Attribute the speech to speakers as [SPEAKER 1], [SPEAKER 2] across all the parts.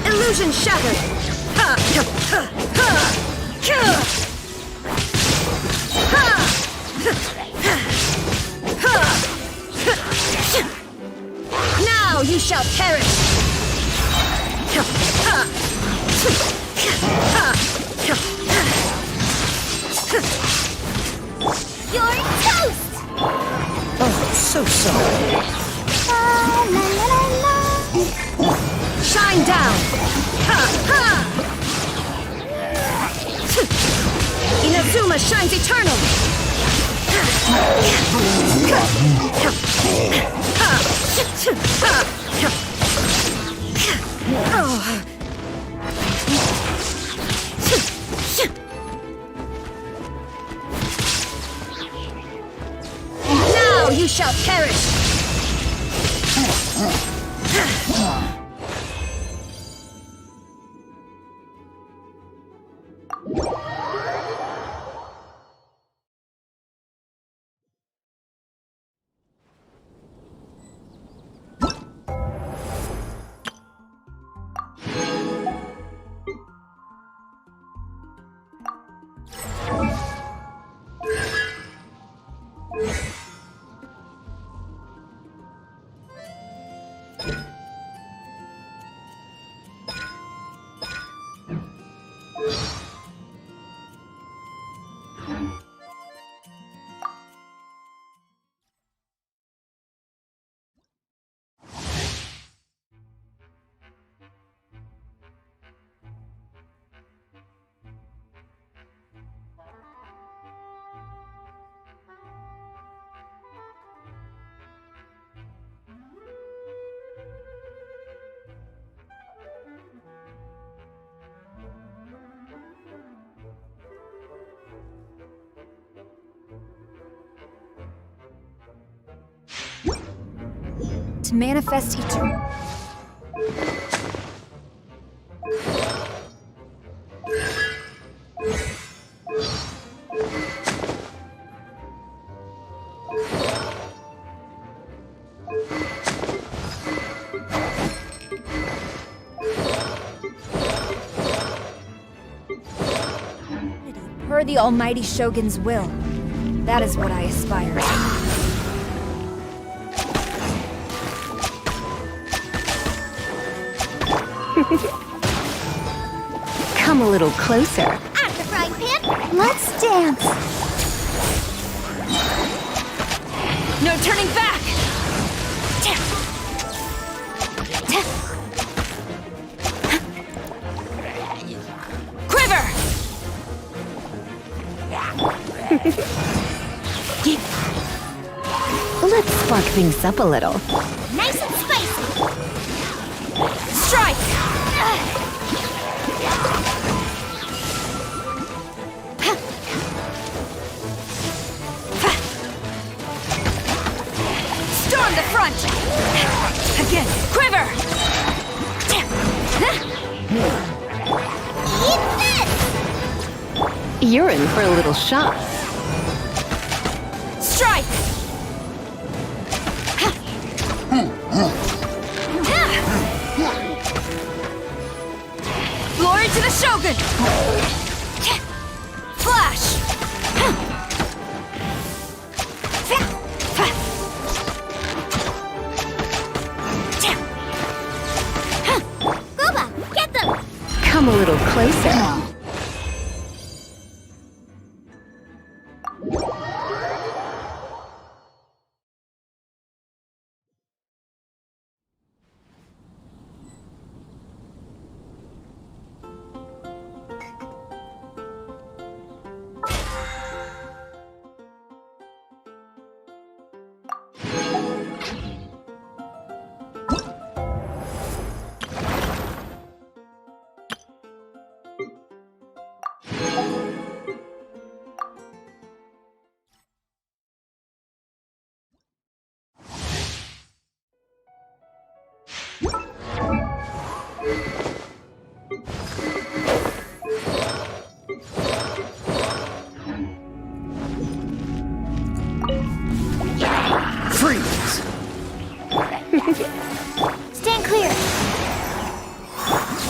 [SPEAKER 1] Illusion shattered! Ha! Ha! Ha! Ha! Ha! Now you shall perish! You're toast!
[SPEAKER 2] Oh, so sorry.
[SPEAKER 1] Shine down! Ha! Ha! Inazuma shines eternal! Now you shall perish! To manifest eternal. Per the Almighty Shogun's will. That is what I aspire to.
[SPEAKER 3] Come a little closer.
[SPEAKER 1] At the frying pan, let's dance. No turning back. Quiver.
[SPEAKER 3] Let's spark things up a little.
[SPEAKER 1] Nice and spicy. Strike. Storm the front. Again. Quiver. Eat this.
[SPEAKER 3] You're in for a little shock.
[SPEAKER 1] Strike. Glory to the Shogun! Flash! Boba, get them!
[SPEAKER 3] Come a little closer.
[SPEAKER 2] Freeze!
[SPEAKER 1] Stand clear!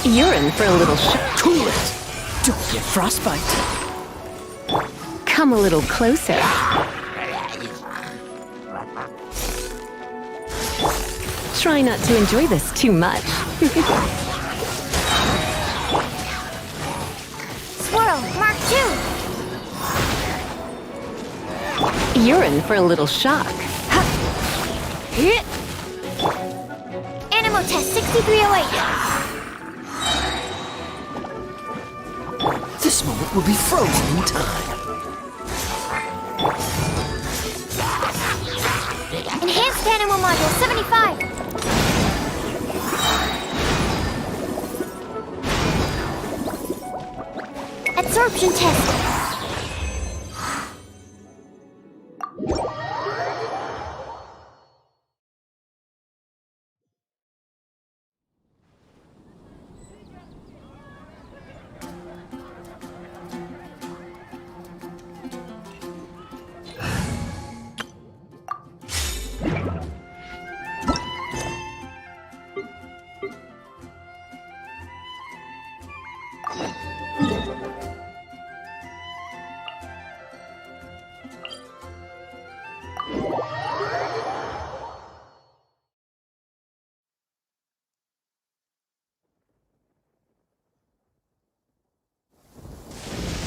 [SPEAKER 3] You're in for a little shock.
[SPEAKER 2] Cool it! Don't get frostbite.
[SPEAKER 3] Come a little closer. Try not to enjoy this too much.
[SPEAKER 1] Swirl, Mark 2!
[SPEAKER 3] You're in for a little shock.
[SPEAKER 1] Animal test 6308.
[SPEAKER 2] This moment will be frozen in time.
[SPEAKER 1] Enhanced animal module 75. Absorption test.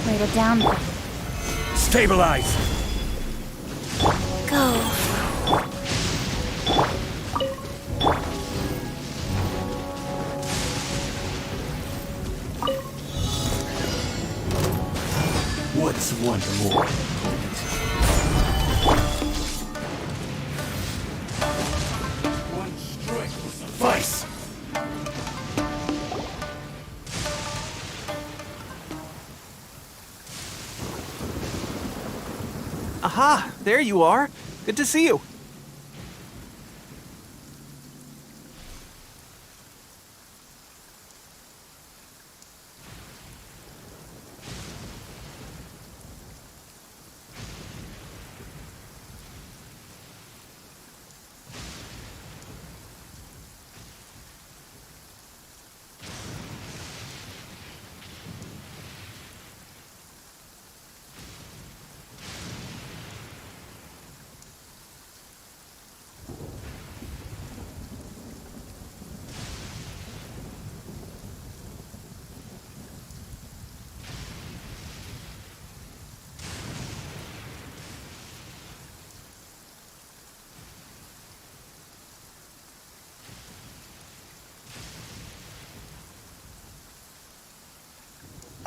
[SPEAKER 1] Wait it down.
[SPEAKER 2] Stabilize!
[SPEAKER 1] Go.
[SPEAKER 2] What's one more? One strike will suffice!
[SPEAKER 4] Aha! There you are! Good to see you!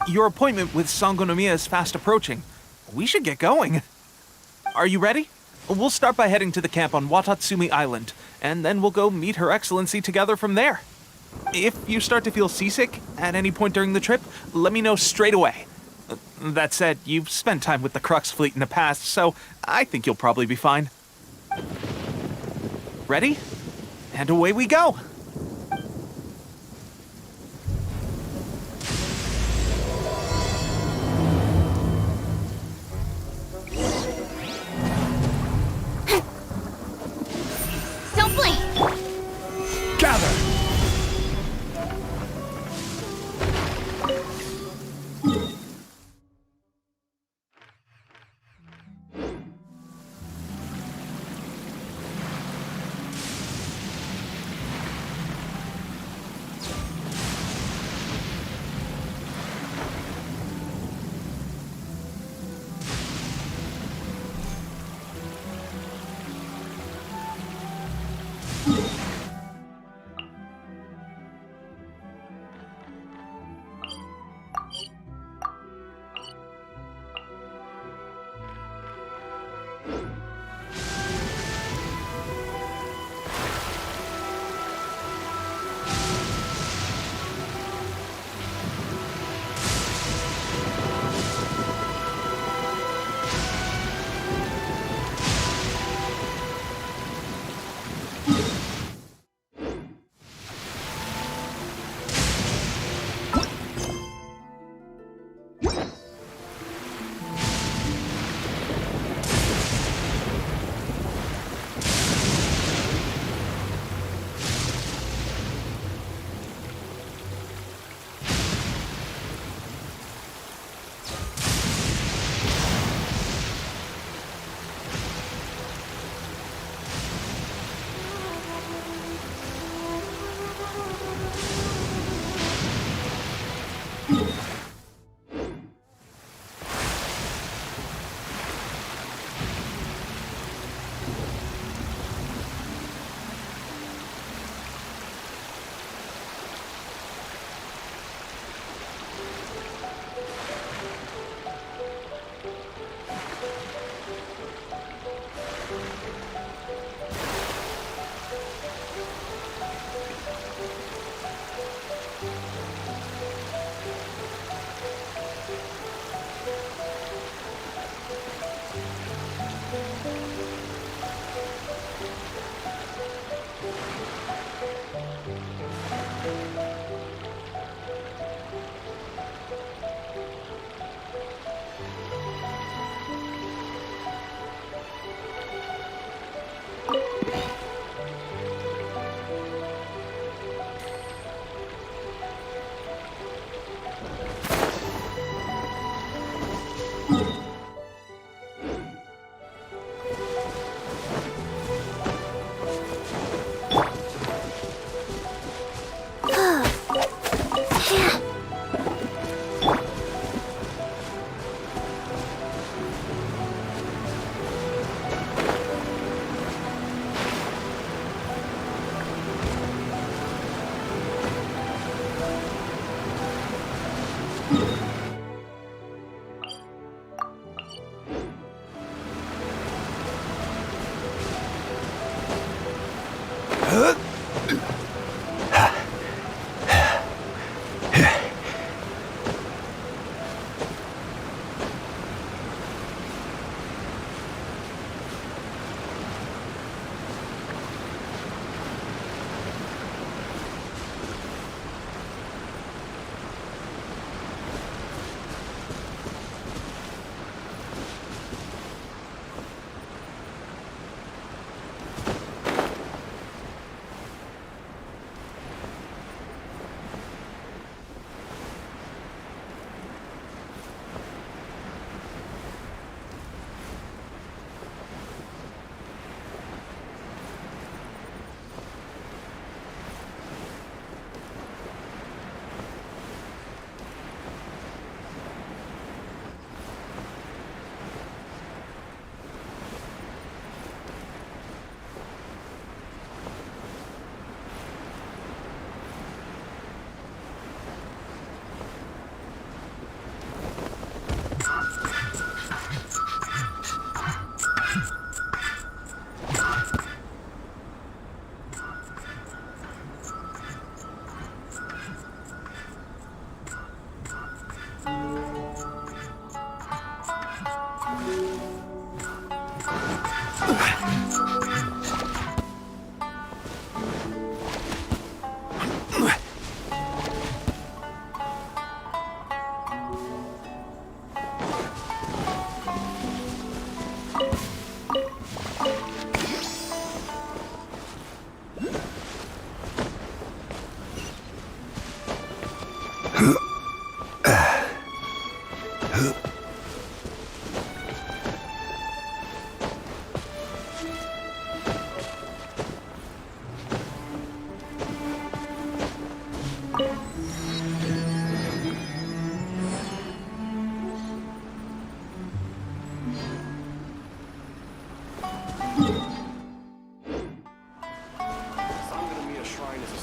[SPEAKER 4] Your appointment with Sangonomiya is fast approaching. We should get going. Are you ready? We'll start by heading to the camp on Watatsumi Island, and then we'll go meet Her Excellency together from there. If you start to feel seasick at any point during the trip, let me know straight away. That said, you've spent time with the Crux fleet in the past, so I think you'll probably be fine. Ready? And away we go!
[SPEAKER 1] Don't blink!
[SPEAKER 2] Gather!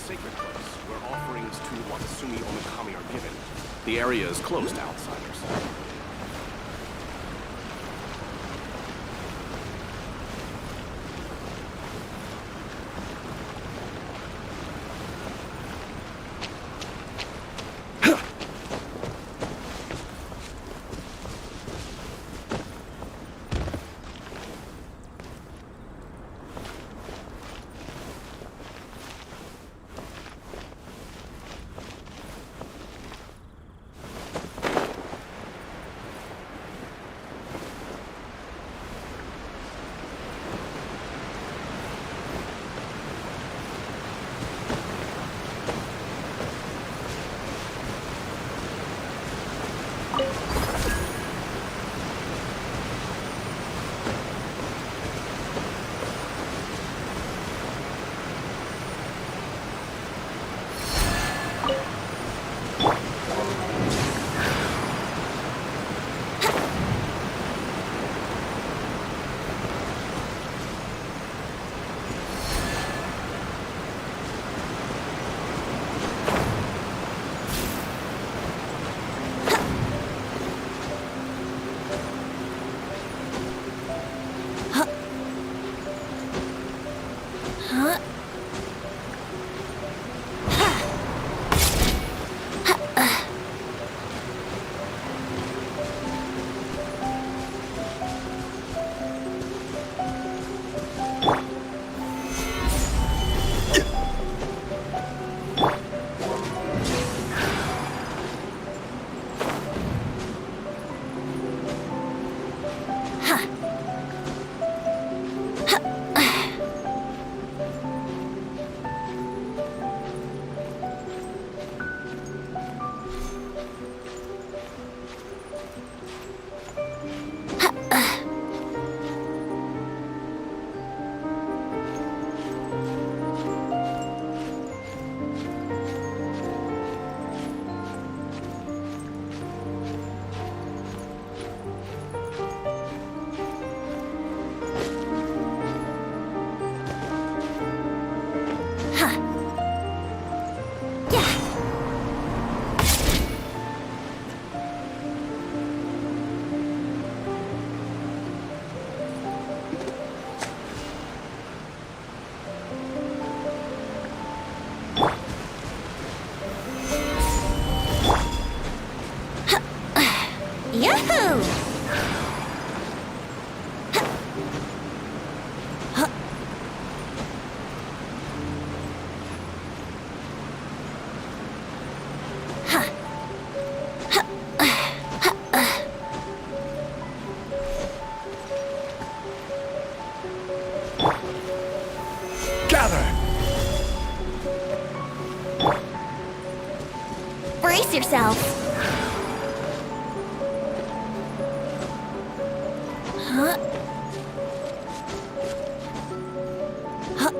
[SPEAKER 5] sacred place where offerings to Watatsumi Omikami are given. The area is closed to outsiders.
[SPEAKER 1] Yahoo!
[SPEAKER 2] Gather!
[SPEAKER 1] Brace yourself. Huh? Huh?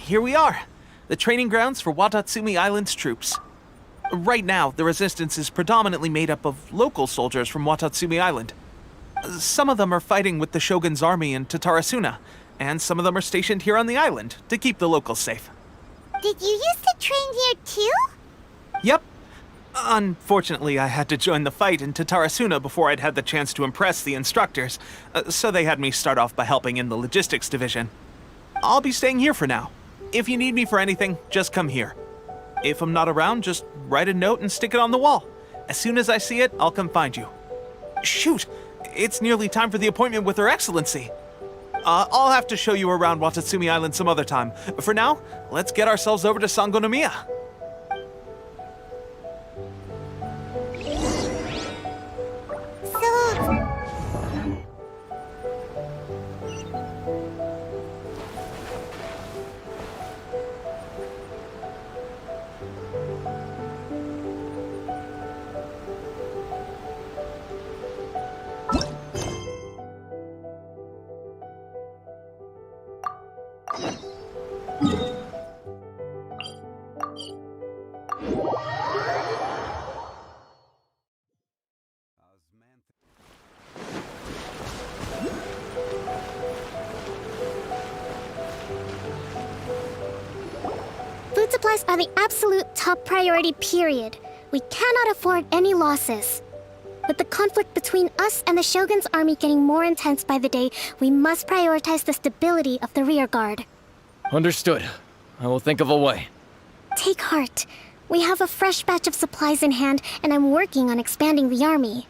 [SPEAKER 4] here we are, the training grounds for Watatsumi Island's troops. Right now, the resistance is predominantly made up of local soldiers from Watatsumi Island. Some of them are fighting with the Shogun's army in Tatarasuna, and some of them are stationed here on the island to keep the locals safe.
[SPEAKER 6] Did you used to train here too?
[SPEAKER 4] Yep. Unfortunately, I had to join the fight in Tatarasuna before I'd had the chance to impress the instructors, so they had me start off by helping in the logistics division. I'll be staying here for now. If you need me for anything, just come here. If I'm not around, just write a note and stick it on the wall. As soon as I see it, I'll come find you. Shoot! It's nearly time for the appointment with Her Excellency. I'll have to show you around Watatsumi Island some other time. For now, let's get ourselves over to Sangonomiya.
[SPEAKER 6] Food supplies are the absolute top priority, period. We cannot afford any losses. With the conflict between us and the Shogun's army getting more intense by the day, we must prioritize the stability of the rear guard.
[SPEAKER 7] Understood. I will think of a way.
[SPEAKER 6] Take heart. We have a fresh batch of supplies in hand, and I'm working on expanding the army.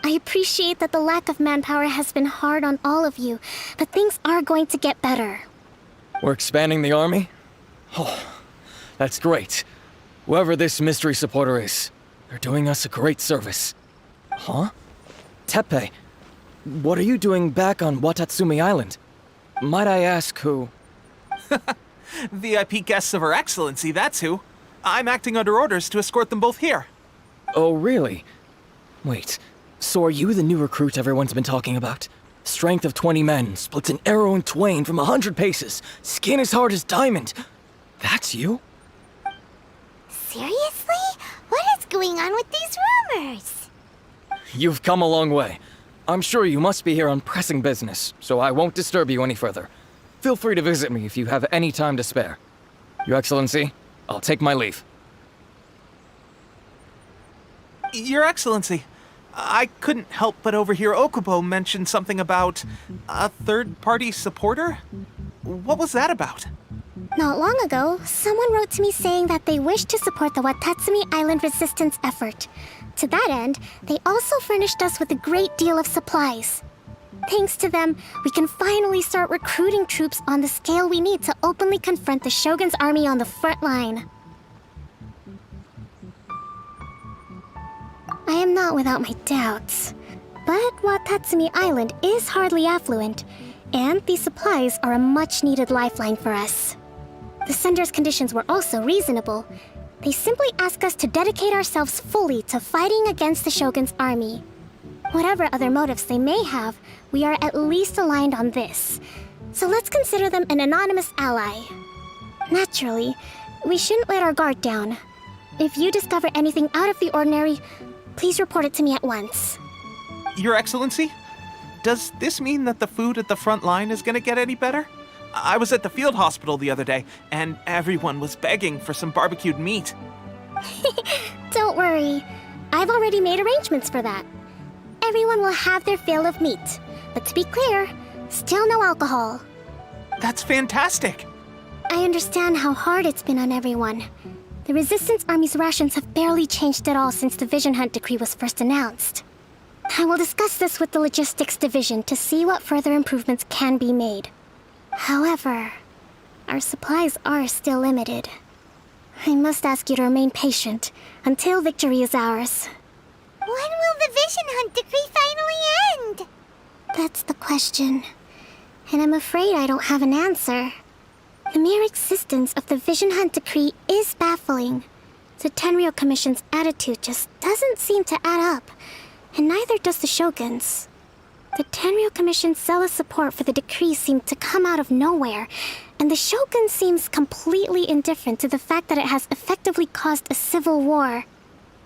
[SPEAKER 6] I appreciate that the lack of manpower has been hard on all of you, but things are going to get better.
[SPEAKER 7] We're expanding the army? Oh, that's great. Whoever this mystery supporter is, they're doing us a great service. Huh? Teppei, what are you doing back on Watatsumi Island? Might I ask who?
[SPEAKER 4] VIP guests of Her Excellency, that's who. I'm acting under orders to escort them both here.
[SPEAKER 7] Oh, really? Wait, so are you the new recruit everyone's been talking about? Strength of 20 men, splits an arrow in twain from 100 paces, skin as hard as diamond. That's you?
[SPEAKER 6] Seriously? What is going on with these rumors?
[SPEAKER 7] You've come a long way. I'm sure you must be here on pressing business, so I won't disturb you any further. Feel free to visit me if you have any time to spare. Your Excellency, I'll take my leave.
[SPEAKER 4] Your Excellency, I couldn't help but overhear Okubo mention something about a third-party supporter? What was that about?
[SPEAKER 6] Not long ago, someone wrote to me saying that they wish to support the Watatsumi Island resistance effort. To that end, they also furnished us with a great deal of supplies. Thanks to them, we can finally start recruiting troops on the scale we need to openly confront the Shogun's army on the front line. I am not without my doubts, but Watatsumi Island is hardly affluent, and these supplies are a much-needed lifeline for us. The sender's conditions were also reasonable. They simply ask us to dedicate ourselves fully to fighting against the Shogun's army. Whatever other motives they may have, we are at least aligned on this. So let's consider them an anonymous ally. Naturally, we shouldn't let our guard down. If you discover anything out of the ordinary, please report it to me at once.
[SPEAKER 4] Your Excellency, does this mean that the food at the front line is gonna get any better? I was at the field hospital the other day, and everyone was begging for some barbecued meat.
[SPEAKER 6] Don't worry. I've already made arrangements for that. Everyone will have their fill of meat. But to be clear, still no alcohol.
[SPEAKER 4] That's fantastic!
[SPEAKER 6] I understand how hard it's been on everyone. The Resistance Army's rations have barely changed at all since the Vision Hunt decree was first announced. I will discuss this with the Logistics Division to see what further improvements can be made. However, our supplies are still limited. I must ask you to remain patient until victory is ours. When will the Vision Hunt decree finally end? That's the question. And I'm afraid I don't have an answer. The mere existence of the Vision Hunt decree is baffling. The Tenryou Commission's attitude just doesn't seem to add up, and neither does the Shogun's. The Tenryou Commission's zealous support for the decree seemed to come out of nowhere, And the Shogun seems completely indifferent to the fact that it has effectively caused a civil war.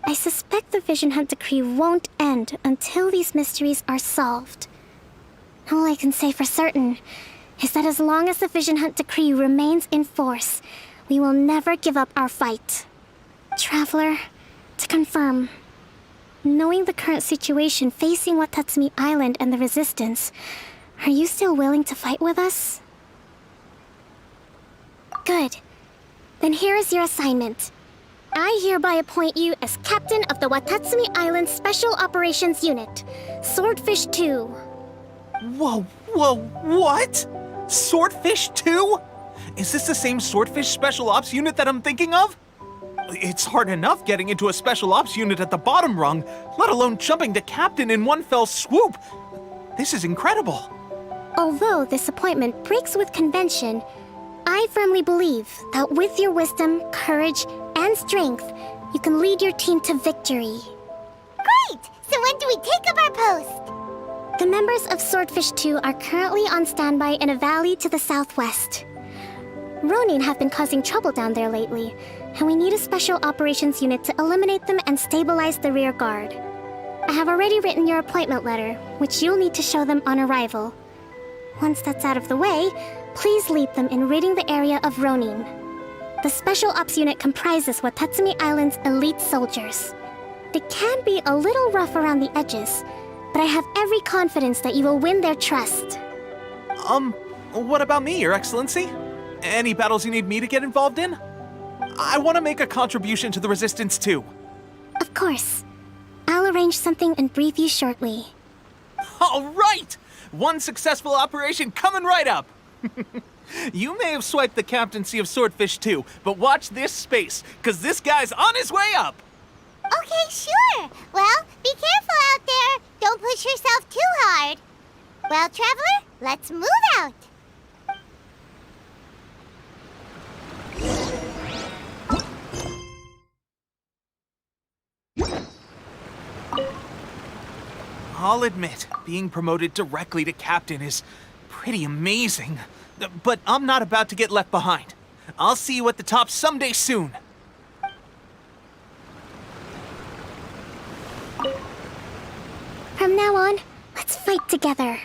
[SPEAKER 6] I suspect the Vision Hunt decree won't end until these mysteries are solved. All I can say for certain is that as long as the Vision Hunt decree remains in force, we will never give up our fight. Traveler, to confirm, knowing the current situation facing Watatsumi Island and the Resistance, are you still willing to fight with us? Good. Then here is your assignment. I hereby appoint you as captain of the Watatsumi Island Special Operations Unit, Swordfish 2.
[SPEAKER 4] Whoa, what? Swordfish 2? Is this the same Swordfish Special Ops unit that I'm thinking of? It's hard enough getting into a Special Ops unit at the bottom rung, let alone jumping to captain in one fell swoop. This is incredible.
[SPEAKER 6] Although this appointment breaks with convention, I firmly believe that with your wisdom, courage, and strength, you can lead your team to victory.
[SPEAKER 8] Great! So when do we take up our post?
[SPEAKER 6] The members of Swordfish 2 are currently on standby in a valley to the southwest. Ronin have been causing trouble down there lately, and we need a special operations unit to eliminate them and stabilize the rear guard. I have already written your appointment letter, which you'll need to show them on arrival. Once that's out of the way, please lead them in ridding the area of Ronin. The Special Ops unit comprises Watatsumi Island's elite soldiers. They can be a little rough around the edges, but I have every confidence that you will win their trust.
[SPEAKER 4] What about me, Your Excellency? Any battles you need me to get involved in? I want to make a contribution to the Resistance too.
[SPEAKER 6] Of course. I'll arrange something and brief you shortly.
[SPEAKER 4] All right! One successful operation coming right up! You may have swiped the captaincy of Swordfish 2, but watch this space, because this guy's on his way up!
[SPEAKER 8] Okay, sure. Well, be careful out there. Don't push yourself too hard. Well, Traveler, let's move out.
[SPEAKER 4] I'll admit, being promoted directly to captain is pretty amazing. But I'm not about to get left behind. I'll see you at the top someday soon.
[SPEAKER 6] From now on, let's fight together.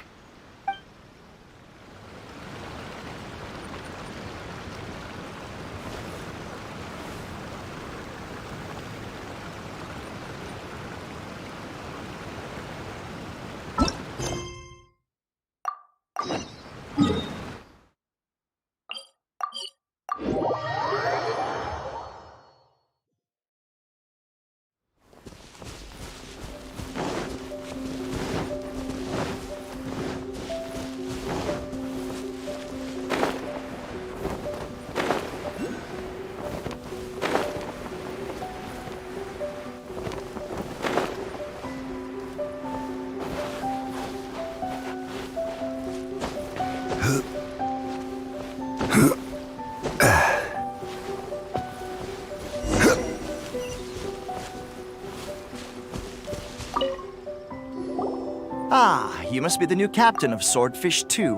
[SPEAKER 9] Ah, you must be the new captain of Swordfish 2.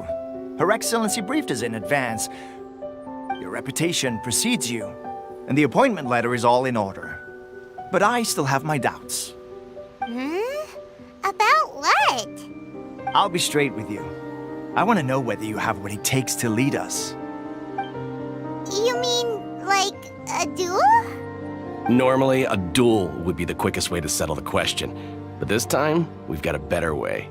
[SPEAKER 9] Her Excellency briefed us in advance. Your reputation precedes you, and the appointment letter is all in order. But I still have my doubts.
[SPEAKER 8] About what?
[SPEAKER 9] I'll be straight with you. I want to know whether you have what it takes to lead us.
[SPEAKER 8] You mean, like, a duel?
[SPEAKER 5] Normally, a duel would be the quickest way to settle the question. But this time, we've got a better way.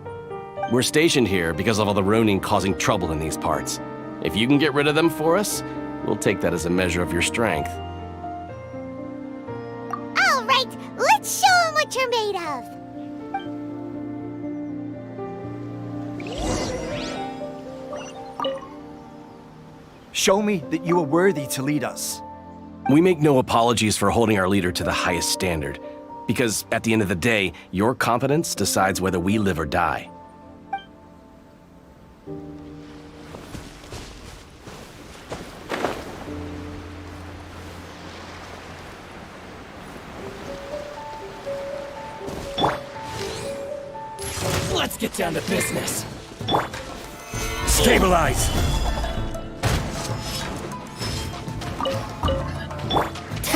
[SPEAKER 5] We're stationed here because of all the Ronin causing trouble in these parts. If you can get rid of them for us, we'll take that as a measure of your strength.
[SPEAKER 8] All right, let's show them what you're made of.
[SPEAKER 9] Show me that you are worthy to lead us.
[SPEAKER 5] We make no apologies for holding our leader to the highest standard. Because at the end of the day, your competence decides whether we live or die.
[SPEAKER 7] Let's get down to business.
[SPEAKER 2] Stabilize!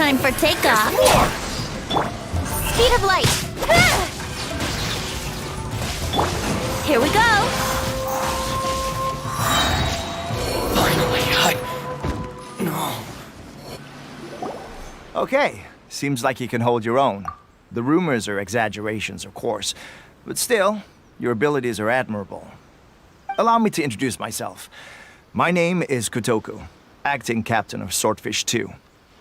[SPEAKER 1] Time for takeoff. Speed of light. Here we go.
[SPEAKER 7] Finally, No.
[SPEAKER 9] Okay, seems like you can hold your own. The rumors are exaggerations, of course, but still, your abilities are admirable. Allow me to introduce myself. My name is Kotoku, acting captain of Swordfish 2.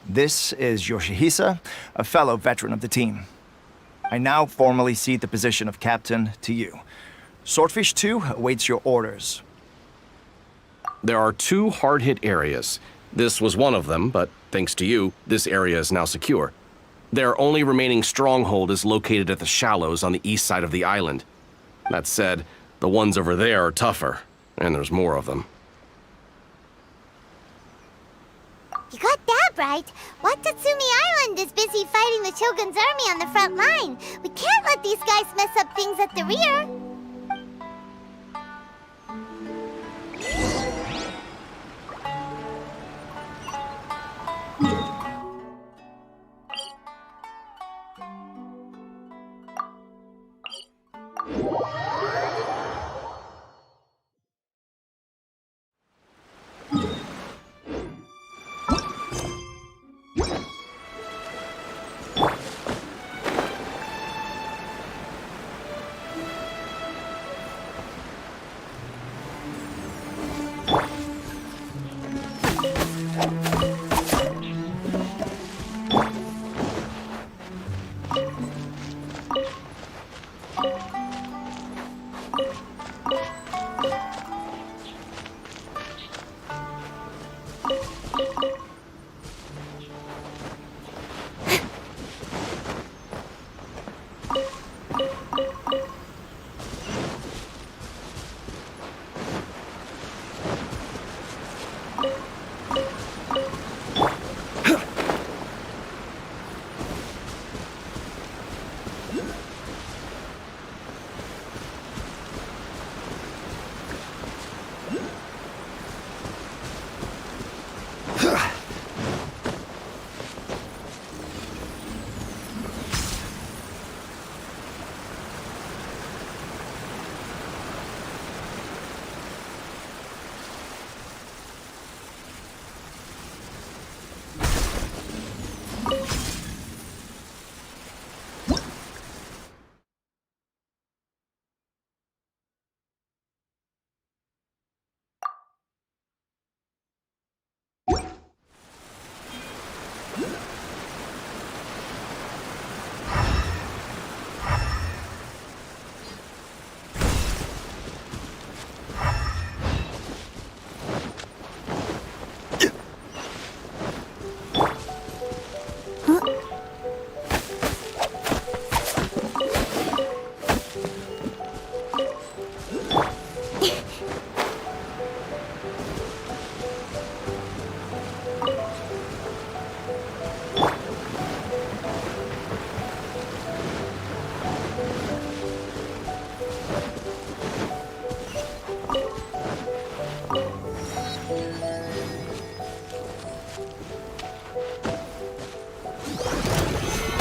[SPEAKER 9] This is Yoshihisa, a fellow veteran of the team. I now formally cede the position of captain to you. Swordfish 2 awaits your orders.
[SPEAKER 5] There are 2 hard-hit areas. This was one of them, but thanks to you, this area is now secure. Their only remaining stronghold is located at the shallows on the east side of the island. That said, the ones over there are tougher, and there's more of them.
[SPEAKER 8] You got that right. Watatsumi Island is busy fighting the Shogun's army on the front line. We can't let these guys mess up things at the rear.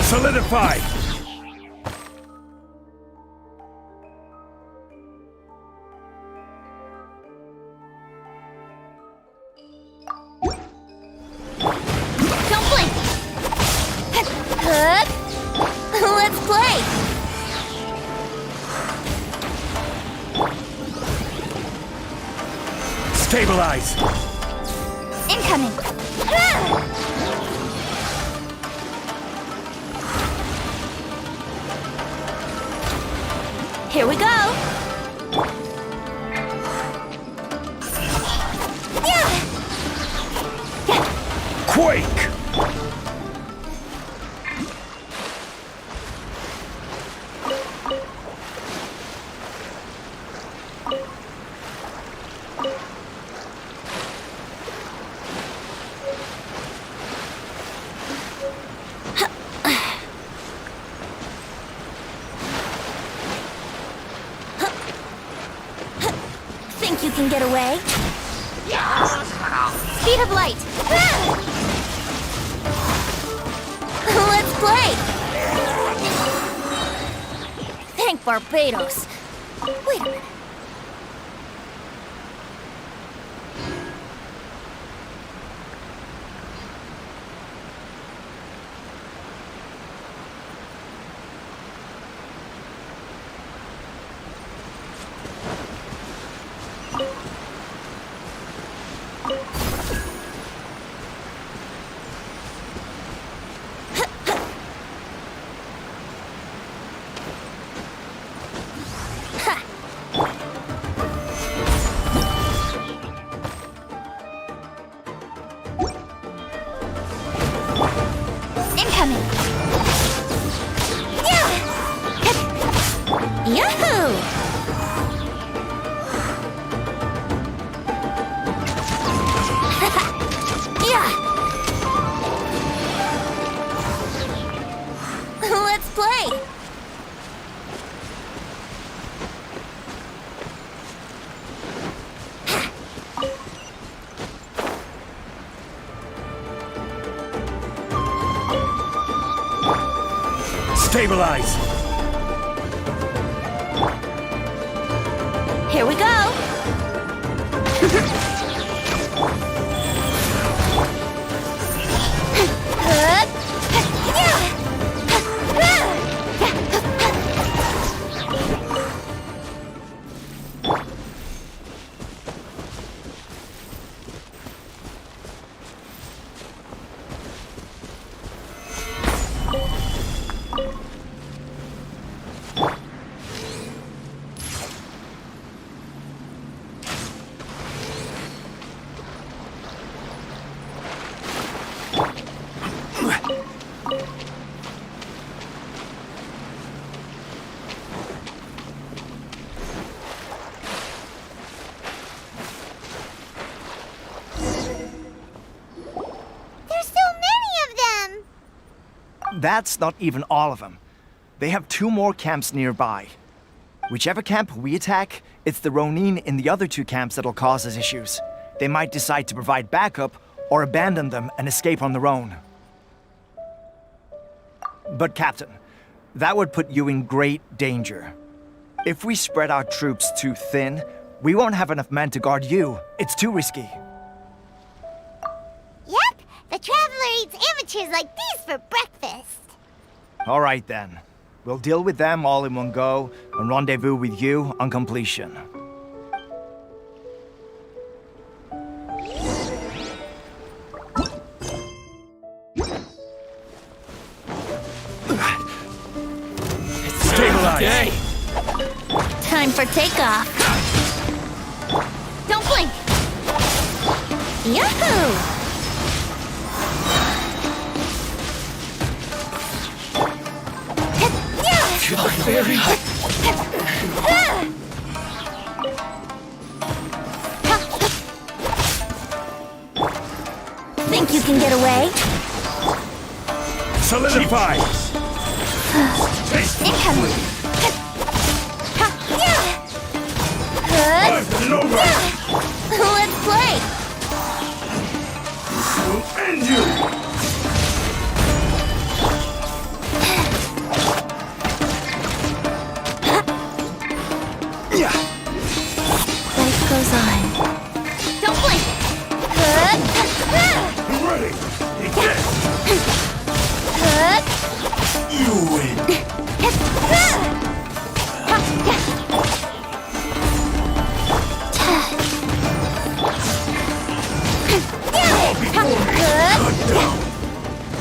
[SPEAKER 2] Solidified!
[SPEAKER 1] Don't blink. Let's play.
[SPEAKER 2] Stabilize!
[SPEAKER 1] Incoming. Here we go.
[SPEAKER 2] Quake!
[SPEAKER 1] Think you can get away? Speed of light. play! Thank Barbados. Wait a minute. Incoming! Yeah! Yahoo! Yeah! Let's play!
[SPEAKER 2] Stabilize!
[SPEAKER 1] Here we go!
[SPEAKER 9] That's not even all of them. They have 2 more camps nearby. Whichever camp we attack, it's the Ronin in the other 2 camps that'll cause us issues. They might decide to provide backup or abandon them and escape on their own. But Captain, that would put you in great danger. If we spread our troops too thin, we won't have enough men to guard you. It's too risky.
[SPEAKER 8] Yep, the Traveler eats amateurs like these for breakfast.
[SPEAKER 9] All right then. We'll deal with them all in one go and rendezvous with you on completion.
[SPEAKER 2] Stabilize!
[SPEAKER 7] Okay.
[SPEAKER 1] Time for takeoff. Don't blink. Yahoo!
[SPEAKER 7] Very high.
[SPEAKER 1] Think you can get away?
[SPEAKER 2] Solidify!
[SPEAKER 1] Incoming! Let's play!
[SPEAKER 2] We'll end you!
[SPEAKER 1] Life goes on. Don't blink!
[SPEAKER 2] Ready! You win!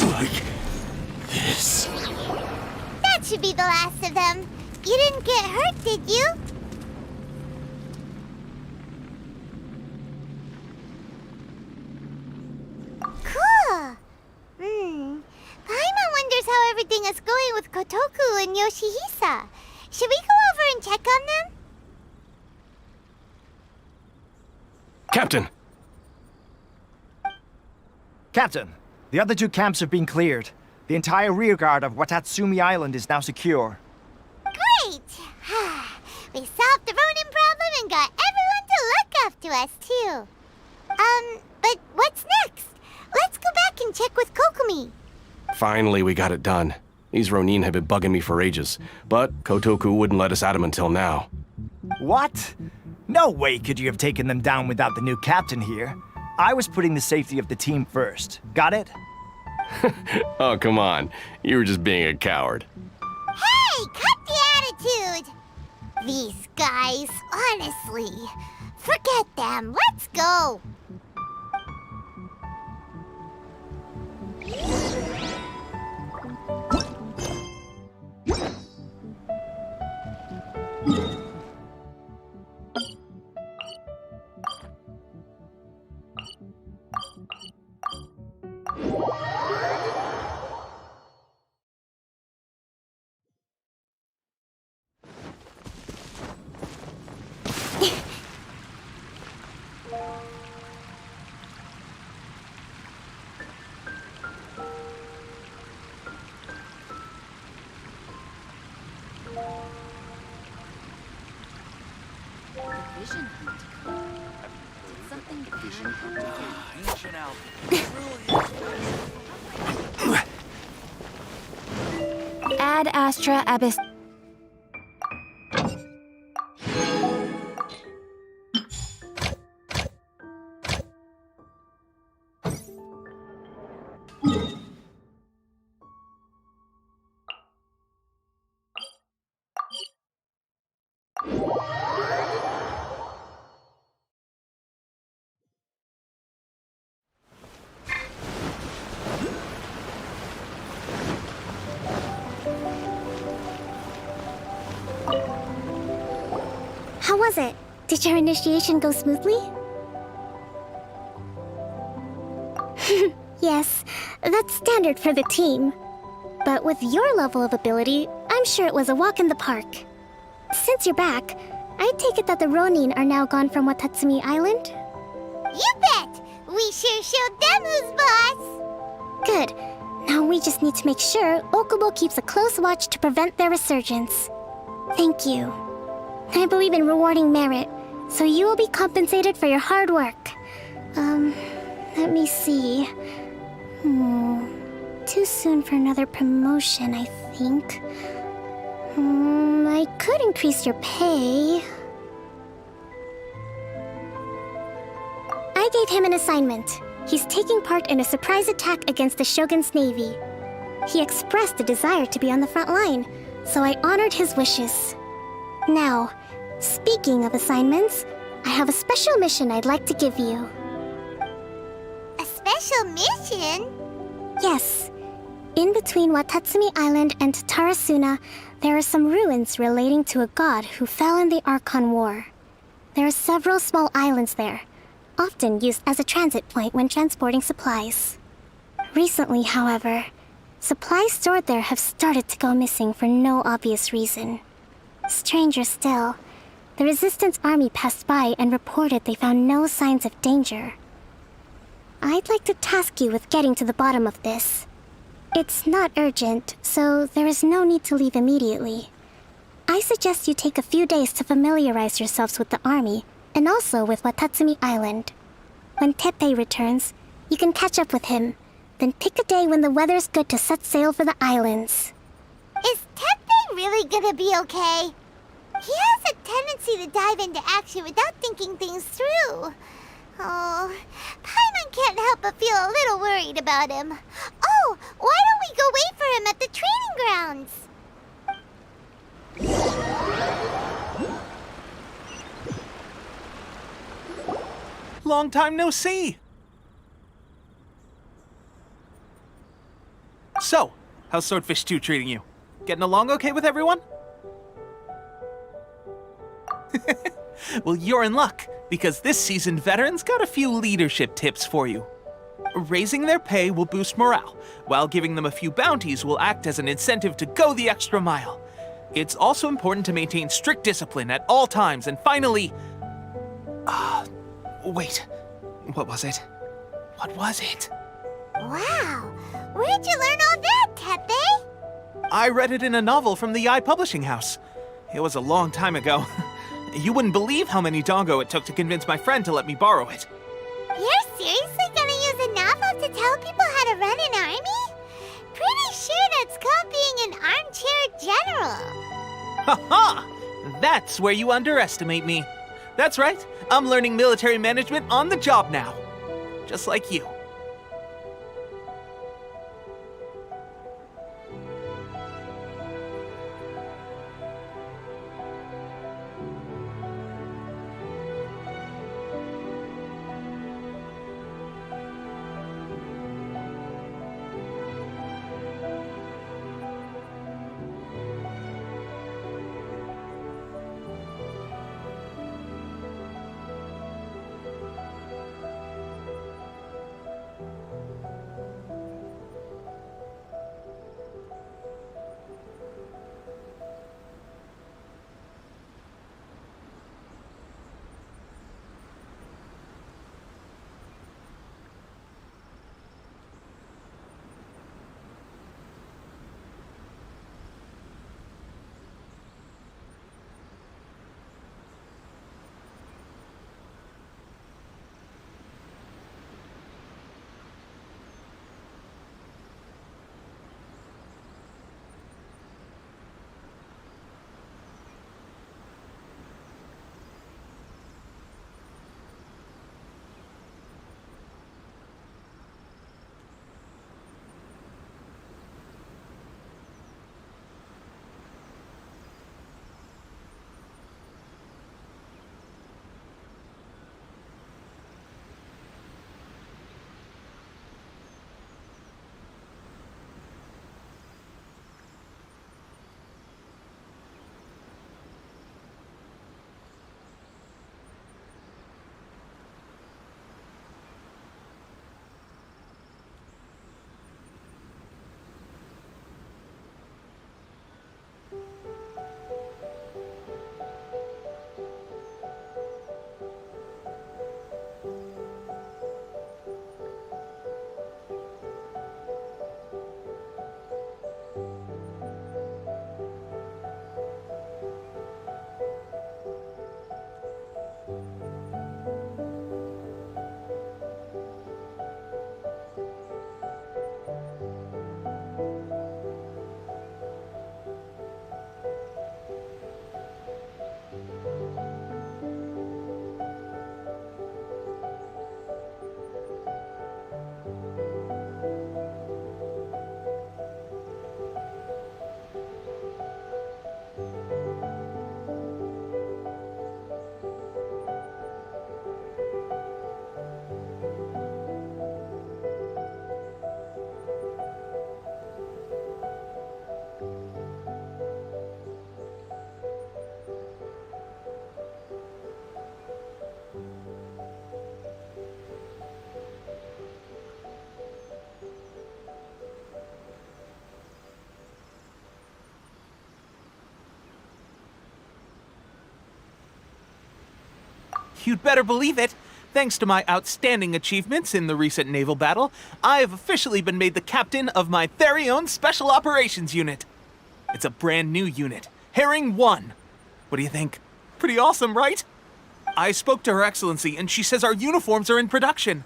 [SPEAKER 2] Like this.
[SPEAKER 8] That should be the last of them. You didn't get hurt, did you? Cool. Paimon wonders how everything is going with Kotoku and Yoshihisa. Should we go over and check on them?
[SPEAKER 5] Captain!
[SPEAKER 9] Captain, the other 2 camps have been cleared. The entire rearguard of Watatsumi Island is now secure.
[SPEAKER 8] Great! We solved the Ronin problem and got everyone to look after us, too. But what's next? Let's go back and check with Kokumi.
[SPEAKER 5] Finally, we got it done. These Ronin have been bugging me for ages, but Kotoku wouldn't let us at him until now.
[SPEAKER 9] What? No way could you have taken them down without the new captain here. I was putting the safety of the team first. Got it?
[SPEAKER 5] Oh, come on. You were just being a coward.
[SPEAKER 8] Hey, cut the attitude! These guys, honestly. Forget them. Let's go.
[SPEAKER 1] Ad Astra Abyss.
[SPEAKER 6] How was it? Did your initiation go smoothly? Yes, that's standard for the team. But with your level of ability, I'm sure it was a walk in the park. Since you're back, I take it that the Ronin are now gone from Watatsumi Island?
[SPEAKER 8] You bet! We sure showed them who's boss!
[SPEAKER 6] Good. Now we just need to make sure Okubo keeps a close watch to prevent their resurgence. Thank you. I believe in rewarding merit, so you will be compensated for your hard work. Let me see. Too soon for another promotion, I think. I could increase your pay. I gave him an assignment. He's taking part in a surprise attack against the Shogun's navy. He expressed a desire to be on the front line, so I honored his wishes. Now, speaking of assignments, I have a special mission I'd like to give you.
[SPEAKER 8] A special mission?
[SPEAKER 6] Yes. In between Watatsumi Island and Tarasuna, there are some ruins relating to a god who fell in the Archon War. There are several small islands there, often used as a transit point when transporting supplies. Recently, however, supplies stored there have started to go missing for no obvious reason. Stranger still, the Resistance army passed by and reported they found no signs of danger. I'd like to task you with getting to the bottom of this. It's not urgent, so there is no need to leave immediately. I suggest you take a few days to familiarize yourselves with the army, and also with Watatsumi Island. When Teppei returns, you can catch up with him, then pick a day when the weather's good to set sail for the islands.
[SPEAKER 8] Is Teppei really gonna be okay? He has a tendency to dive into action without thinking things through. Oh, Paimon can't help but feel a little worried about him. Oh, why don't we go wait for him at the training grounds?
[SPEAKER 4] Long time no see! So, how's Swordfish 2 treating you? Getting along okay with everyone? Well, you're in luck, because this season veterans got a few leadership tips for you. Raising their pay will boost morale, while giving them a few bounties will act as an incentive to go the extra mile. It's also important to maintain strict discipline at all times, and finally... wait. What was it? What was it?
[SPEAKER 8] Wow, where'd you learn all that, Teppei?
[SPEAKER 4] I read it in a novel from the Eye Publishing House. It was a long time ago. You wouldn't believe how many dongo it took to convince my friend to let me borrow it.
[SPEAKER 8] You're seriously gonna use a novel to tell people how to run an army? pretty sure that's called being an armchair general.
[SPEAKER 4] Ha ha! That's where you underestimate me. That's right, I'm learning military management on the job now. Just like you. You'd better believe it. Thanks to my outstanding achievements in the recent naval battle, I have officially been made the captain of my very own Special Operations Unit. It's a brand new unit, Herring 1. What do you think? Pretty awesome, right? I spoke to Her Excellency, and she says our uniforms are in production.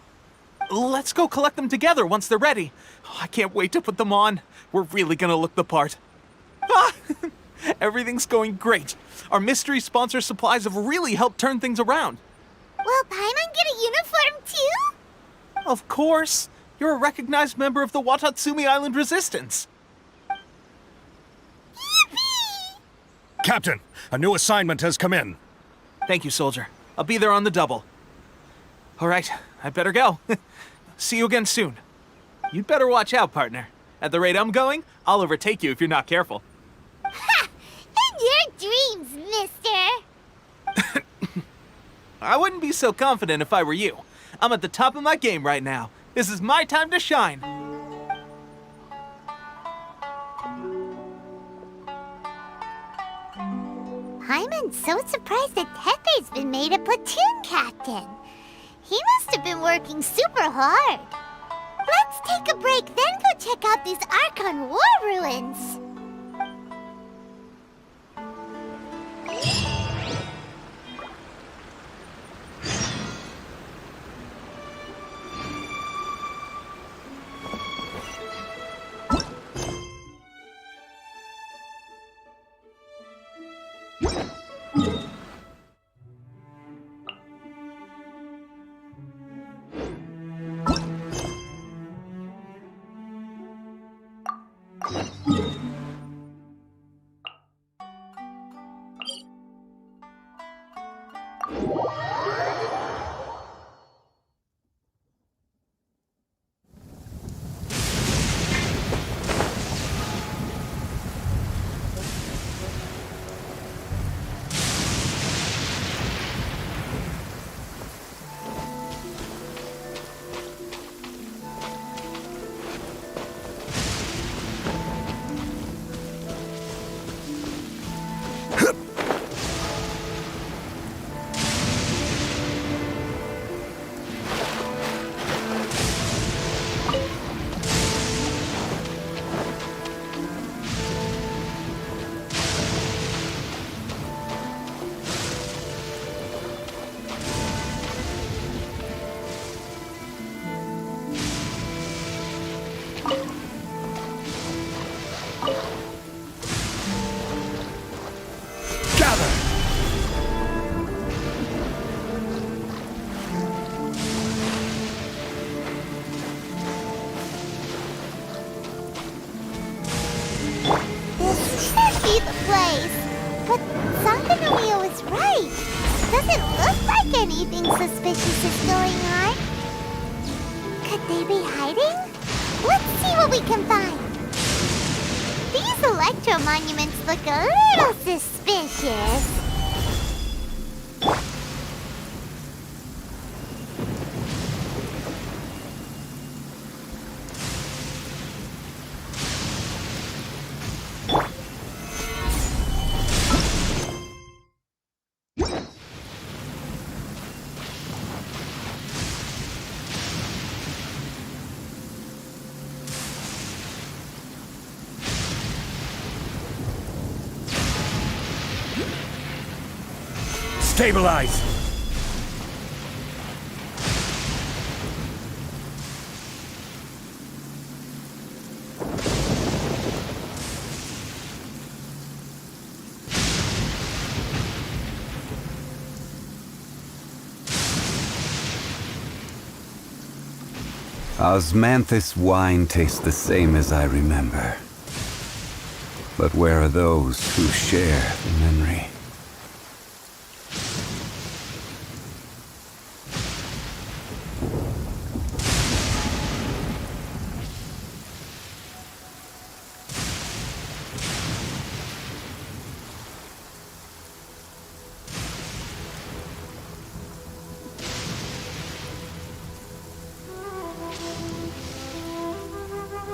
[SPEAKER 4] Let's go collect them together once they're ready. I can't wait to put them on. We're really gonna look the part. Ah! Everything's going great. Our mystery sponsor supplies have really helped turn things around.
[SPEAKER 8] Will Paimon get a uniform too?
[SPEAKER 4] Of course. You're a recognized member of the Watatsumi Island Resistance.
[SPEAKER 8] Yippee!
[SPEAKER 2] Captain, a new assignment has come in.
[SPEAKER 4] Thank you, soldier. I'll be there on the double. All right, I better go. See you again soon. You'd better watch out, partner. At the rate I'm going, I'll overtake you if you're not careful.
[SPEAKER 8] Ha! In your dreams, mister!
[SPEAKER 4] I wouldn't be so confident if I were you. I'm at the top of my game right now. This is my time to shine.
[SPEAKER 8] Paimon's so surprised that Tepe's been made a platoon captain. He must have been working super hard. Let's take a break, then go check out these Archon War ruins. anything suspicious is going on? Could they be hiding? Let's see what we can find. These electro monuments look a little suspicious.
[SPEAKER 2] Stabilize!
[SPEAKER 10] Osmanthus wine tastes the same as I remember. But where are those who share the memory?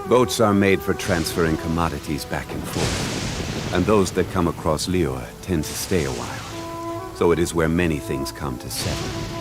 [SPEAKER 10] Boats are made for transferring commodities back and forth, and those that come across Lior tend to stay a while. So it is where many things come to settle.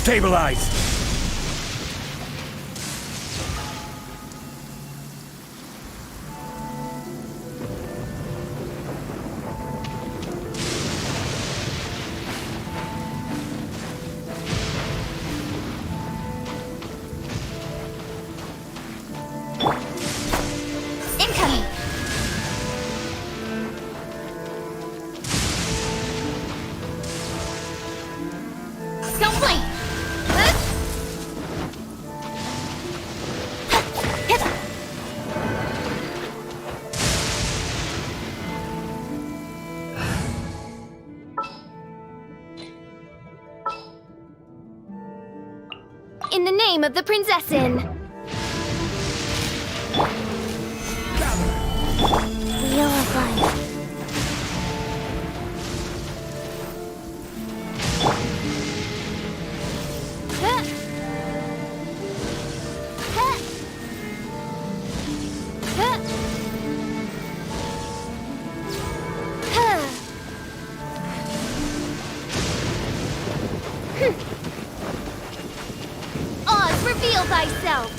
[SPEAKER 2] Stabilize!
[SPEAKER 8] Incoming! Don't blink!
[SPEAKER 6] In the name of the Prinzessin! Wheel of Life.
[SPEAKER 8] Oz, reveal thyself!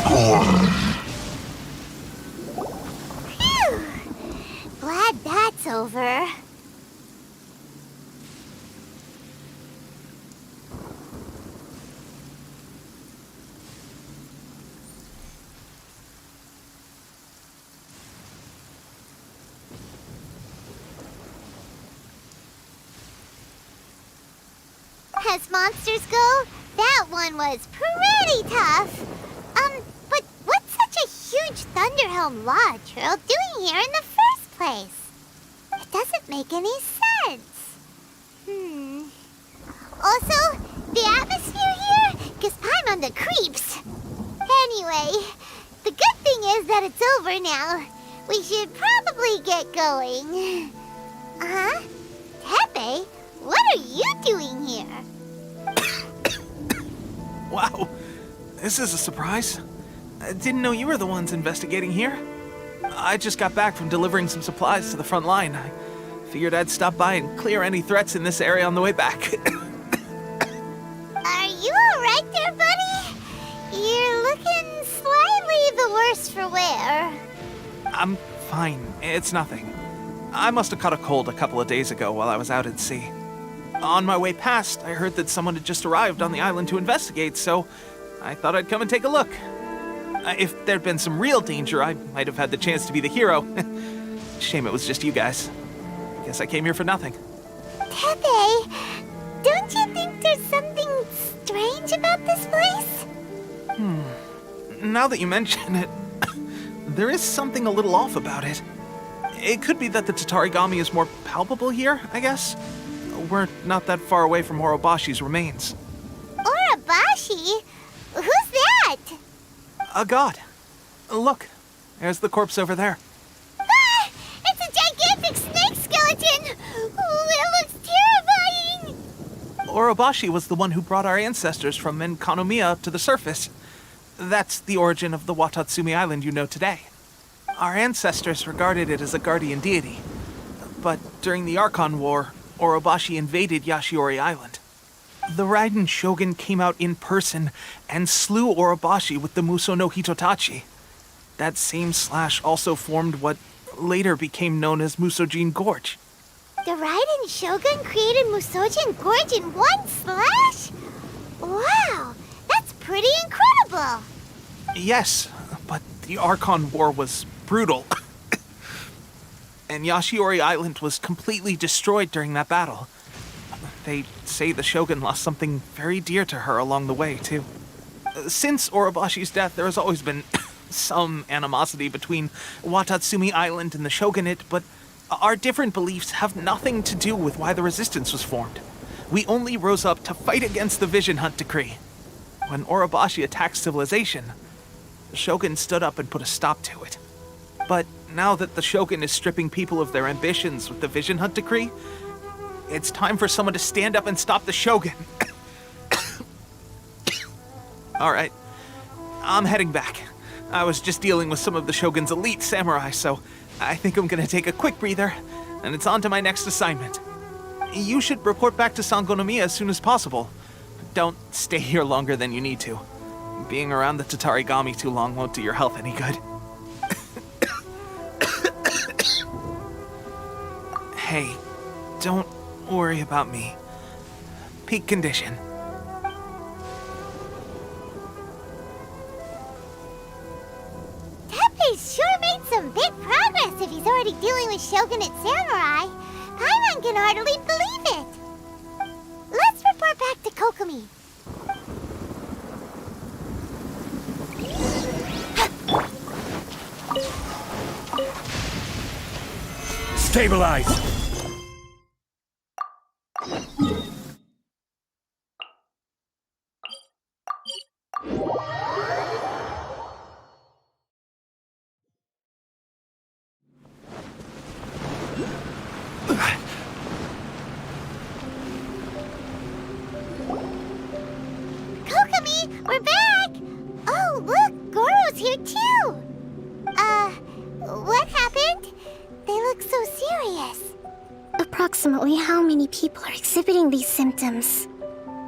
[SPEAKER 8] Phew. Glad that's over. As monsters go, that one was pretty tough. But what's such a huge Thunderhelm Lodge Earl doing here in the first place? It doesn't make any sense. Also, the atmosphere here gives Paimon the creeps. Anyway, the good thing is that it's over now. We should probably get going. Tepe, what are you doing here?
[SPEAKER 4] Wow, this is a surprise. I didn't know you were the ones investigating here. I just got back from delivering some supplies to the front line. I figured I'd stop by and clear any threats in this area on the way back.
[SPEAKER 8] Are you alright there, buddy? You're looking slightly the worse for wear.
[SPEAKER 4] I'm fine. It's nothing. I must have caught a cold a couple of days ago while I was out at sea. On my way past, I heard that someone had just arrived on the island to investigate, so I thought I'd come and take a look. If there'd been some real danger, I might have had the chance to be the hero. Shame it was just you guys. Guess I came here for nothing.
[SPEAKER 8] Tepe, don't you think there's something strange about this place?
[SPEAKER 4] Now that you mention it, there is something a little off about it. It could be that the Tatarigami is more palpable here, I guess. We're not that far away from Orobashi's remains.
[SPEAKER 8] Orobashi? Who's that?
[SPEAKER 4] A god. Look, there's the corpse over there.
[SPEAKER 8] Ah! It's a gigantic snake skeleton! Oh, it looks terrifying!
[SPEAKER 4] Orobashi was the one who brought our ancestors from Enkanomiya to the surface. That's the origin of the Watatsumi Island you know today. Our ancestors regarded it as a guardian deity. But during the Archon War, Orobashi invaded Yashiori Island. The Raiden Shogun came out in person and slew Orobashi with the Muso no Hitotachi. That same slash also formed what later became known as Musojin Gorge.
[SPEAKER 8] The Raiden Shogun created Musojin Gorge in one slash? Wow, that's pretty incredible!
[SPEAKER 4] Yes, but the Archon War was brutal. And Yashiori Island was completely destroyed during that battle. They say the Shogun lost something very dear to her along the way, too. Since Orobashi's death, there has always been some animosity between Watatsumi Island and the Shogunate, but our different beliefs have nothing to do with why the resistance was formed. We only rose up to fight against the Vision Hunt Decree. When Orobashi attacked civilization, the Shogun stood up and put a stop to it. But now that the Shogun is stripping people of their ambitions with the Vision Hunt Decree, it's time for someone to stand up and stop the Shogun. Alright, I'm heading back. I was just dealing with some of the Shogun's elite samurai, so I think I'm gonna take a quick breather, and it's on to my next assignment. You should report back to Sangonomiya as soon as possible. Don't stay here longer than you need to. Being around the Tatarigami too long won't do your health any good. Hey, don't worry about me. Peak condition.
[SPEAKER 8] Tepe's sure made some big progress if he's already dealing with Shogunate samurai. Paimon can hardly believe it. Let's report back to Kokomi.
[SPEAKER 2] Stabilize!
[SPEAKER 8] Kokomi, we're back! Oh, look, Goro's here too! What happened? They look so serious.
[SPEAKER 6] Approximately how many people are exhibiting these symptoms?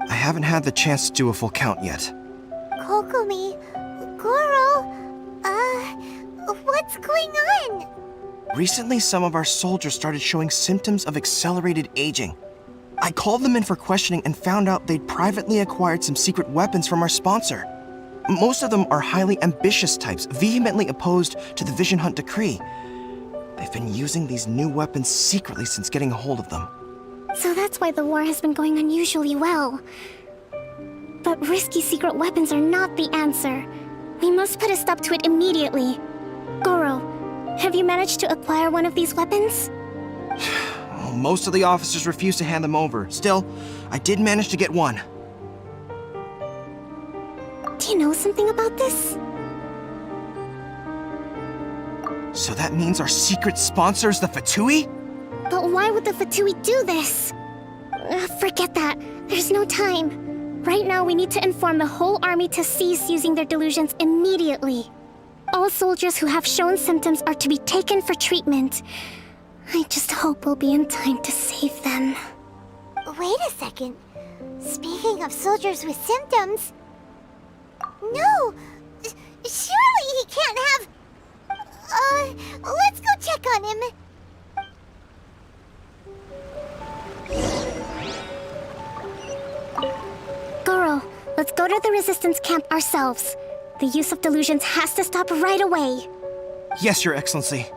[SPEAKER 9] I
[SPEAKER 11] haven't had the chance to do a full count yet.
[SPEAKER 8] Kokomi, Goro, what's going on?
[SPEAKER 11] Recently, some of our soldiers started showing symptoms of accelerated aging. I called them in for questioning and found out they'd privately acquired some secret weapons from our sponsor. Most of them are highly ambitious types, vehemently opposed to the Vision Hunt decree. They've been using these new weapons secretly since getting a hold of them.
[SPEAKER 6] So that's why the war has been going unusually well. But risky secret weapons are not the answer. We must put a stop to it immediately. Goro, have you managed to acquire one of these weapons?
[SPEAKER 11] Most of the officers refuse to hand them over. Still, I did manage to get one.
[SPEAKER 6] Do you know something about this?
[SPEAKER 11] So that means our secret sponsor is the Fatui?
[SPEAKER 6] But why would the Fatui do this? Forget that. There's no time. Right now, we need to inform the whole army to cease using their delusions immediately. All soldiers who have shown symptoms are to be taken for treatment. I just hope we'll be in time to save them.
[SPEAKER 8] Wait a second. Speaking of soldiers with symptoms... No! Surely he can't have... let's go check on him.
[SPEAKER 6] Goro, let's go to the resistance camp ourselves. The use of delusions has to stop right away.
[SPEAKER 11] Yes, Your Excellency.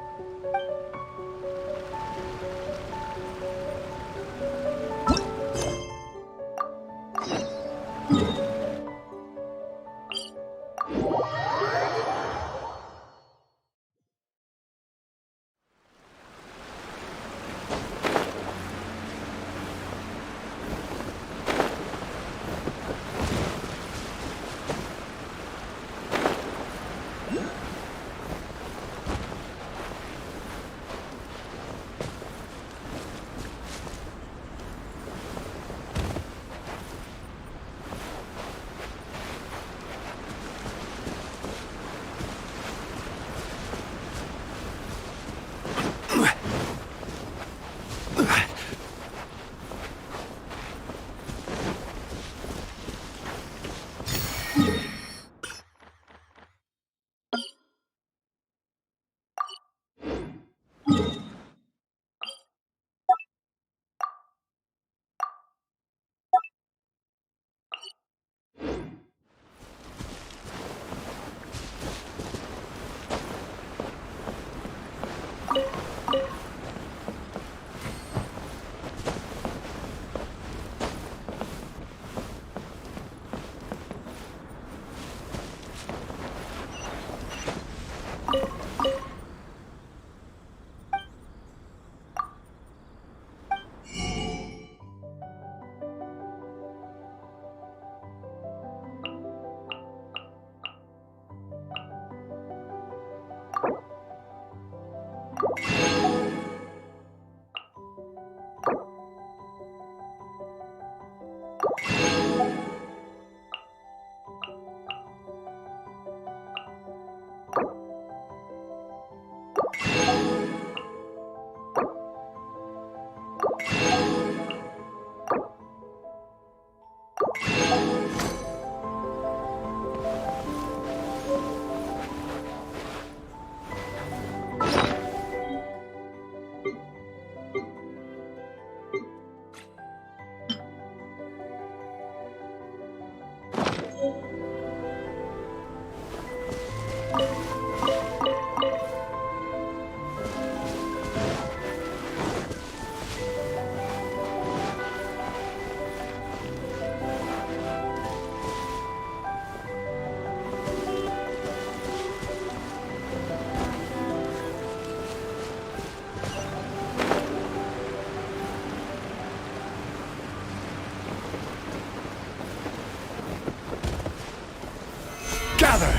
[SPEAKER 2] Gather!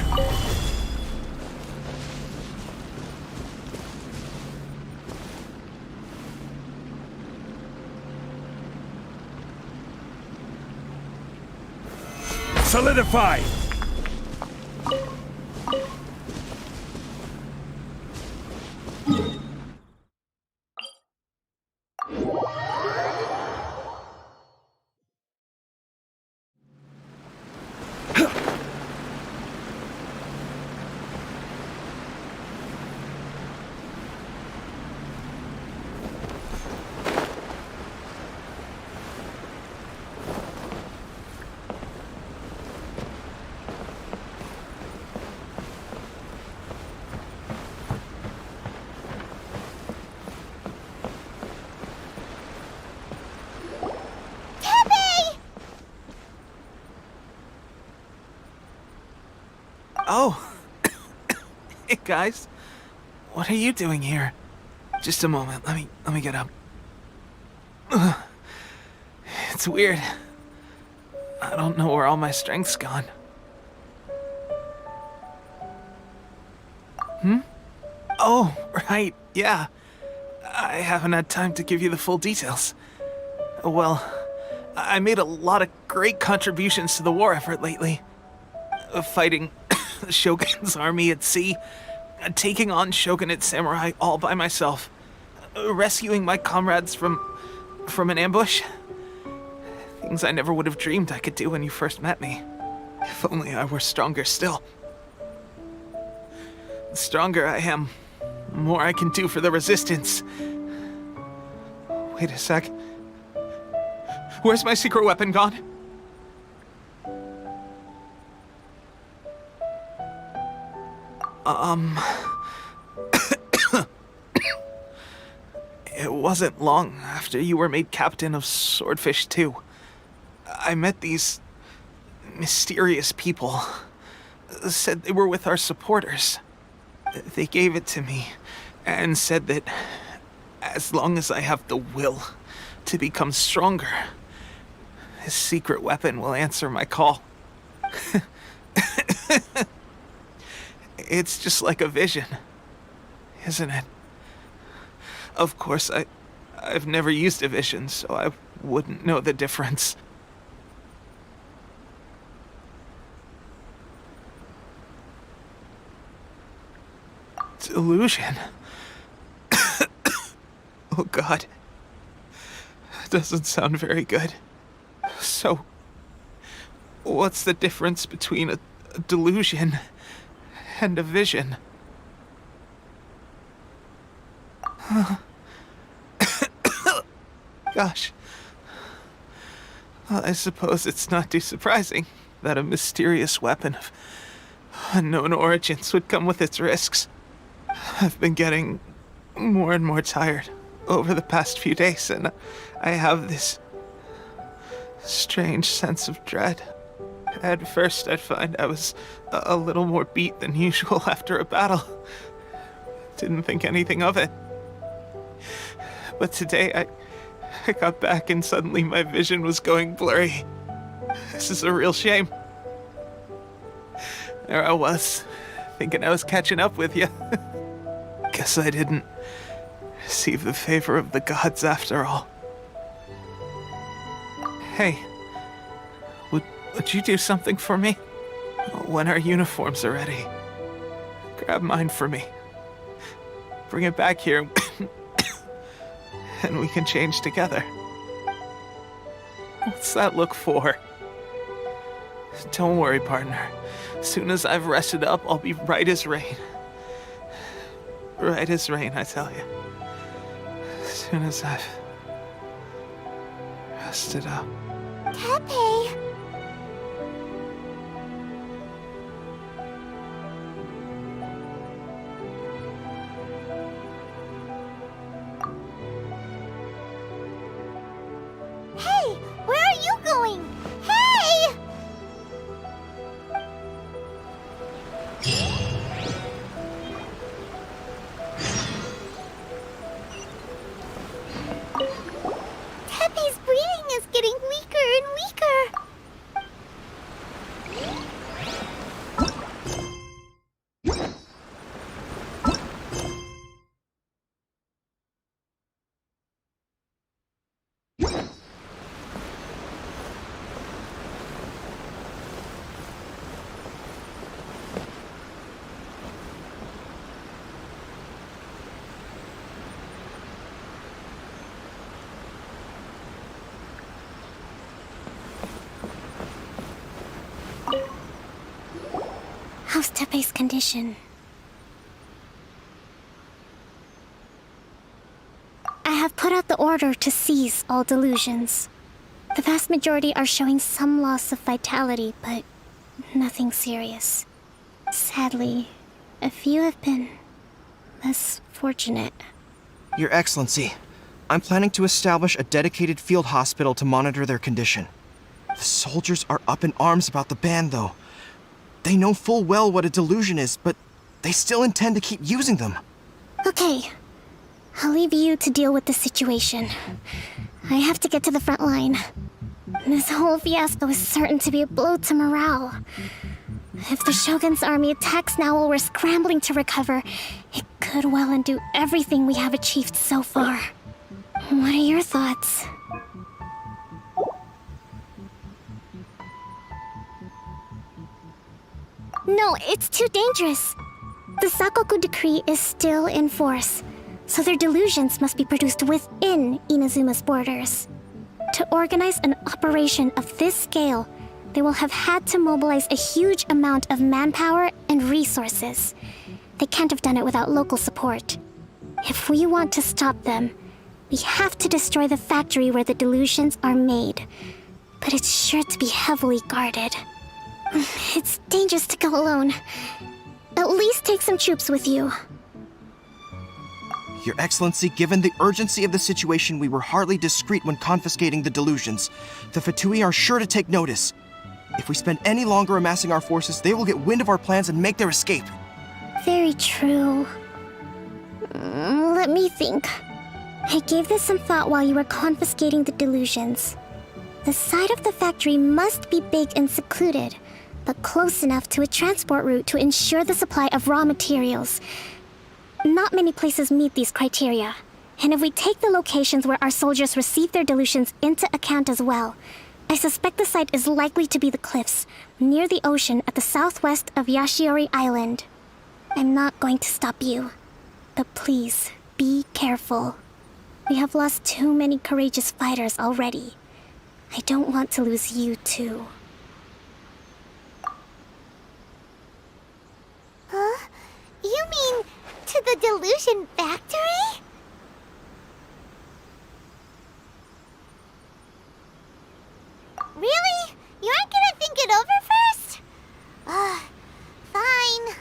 [SPEAKER 2] Solidify!
[SPEAKER 4] Oh. Hey, guys. What are you doing here? Just a moment. Let me get up. It's weird. I don't know where all my strength's gone. Oh, right, yeah. I haven't had time to give you the full details. Well, I made a lot of great contributions to the war effort lately. Fighting the Shogun's army at sea, taking on Shogunate samurai all by myself, rescuing my comrades from an ambush. Things I never would have dreamed I could do when you first met me. If only I were stronger still. The stronger I am, the more I can do for the Resistance. Wait a sec. Where's my secret weapon gone? It wasn't long after you were made captain of Swordfish 2. I met these mysterious people. Said they were with our supporters. They gave it to me and said that as long as I have the will to become stronger, his secret weapon will answer my call. It's just like a vision, isn't it? Of course, I've never used a vision, so I wouldn't know the difference. Delusion? Oh God. Doesn't sound very good. So, what's the difference between a delusion and a vision? Gosh. Well, I suppose it's not too surprising that a mysterious weapon of unknown origins would come with its risks. I've been getting more and more tired over the past few days, and I have this strange sense of dread. At first, I'd find I was a little more beat than usual after a battle. Didn't think anything of it. But today, I got back and suddenly my vision was going blurry. This is a real shame. There I was, thinking I was catching up with you. Guess I didn't receive the favor of the gods after all. Hey, would you do something for me? When our uniforms are ready, grab mine for me. Bring it back here, and we can change together. What's that look for? Don't worry, partner. As soon as I've rested up, I'll be right as rain. Right as rain, I tell you. As soon as I've rested up.
[SPEAKER 8] Tepe! Hey! Where are you going? Hey! Tepe's breathing is getting weaker and weaker.
[SPEAKER 6] How's Tepe's condition? I have put out the order to seize all delusions. The vast majority are showing some loss of vitality, but nothing serious. Sadly, a few have been less fortunate.
[SPEAKER 11] Your Excellency, I'm planning to establish a dedicated field hospital to monitor their condition. The soldiers are up in arms about the ban, though. They know full well what a delusion is, but they still intend to keep using them.
[SPEAKER 6] Okay. I'll leave you to deal with the situation. I have to get to the front line. This whole fiasco is certain to be a blow to morale. If the Shogun's army attacks now while we're scrambling to recover, it could well undo everything we have achieved so far. What are your thoughts? No, it's too dangerous. The Sakoku decree is still in force, so their delusions must be produced within Inazuma's borders. To organize an operation of this scale, they will have had to mobilize a huge amount of manpower and resources. They can't have done it without local support. If we want to stop them, we have to destroy the factory where the delusions are made. But it's sure to be heavily guarded. It's dangerous to go alone. At least take some troops with you.
[SPEAKER 11] Your Excellency, given the urgency of the situation, we were hardly discreet when confiscating the delusions. The Fatui are sure to take notice. If we spend any longer amassing our forces, they will get wind of our plans and make their escape.
[SPEAKER 6] Very true. Let me think. I gave this some thought while you were confiscating the delusions. The side of the factory must be big and secluded, but close enough to a transport route to ensure the supply of raw materials. Not many places meet these criteria, and if we take the locations where our soldiers receive their delusions into account as well, I suspect the site is likely to be the cliffs near the ocean at the southwest of Yashiori Island. I'm not going to stop you, but please, be careful. We have lost too many courageous fighters already. I don't want to lose you too.
[SPEAKER 8] Huh? You mean to the delusion factory? Really? You aren't gonna think it over first? Fine.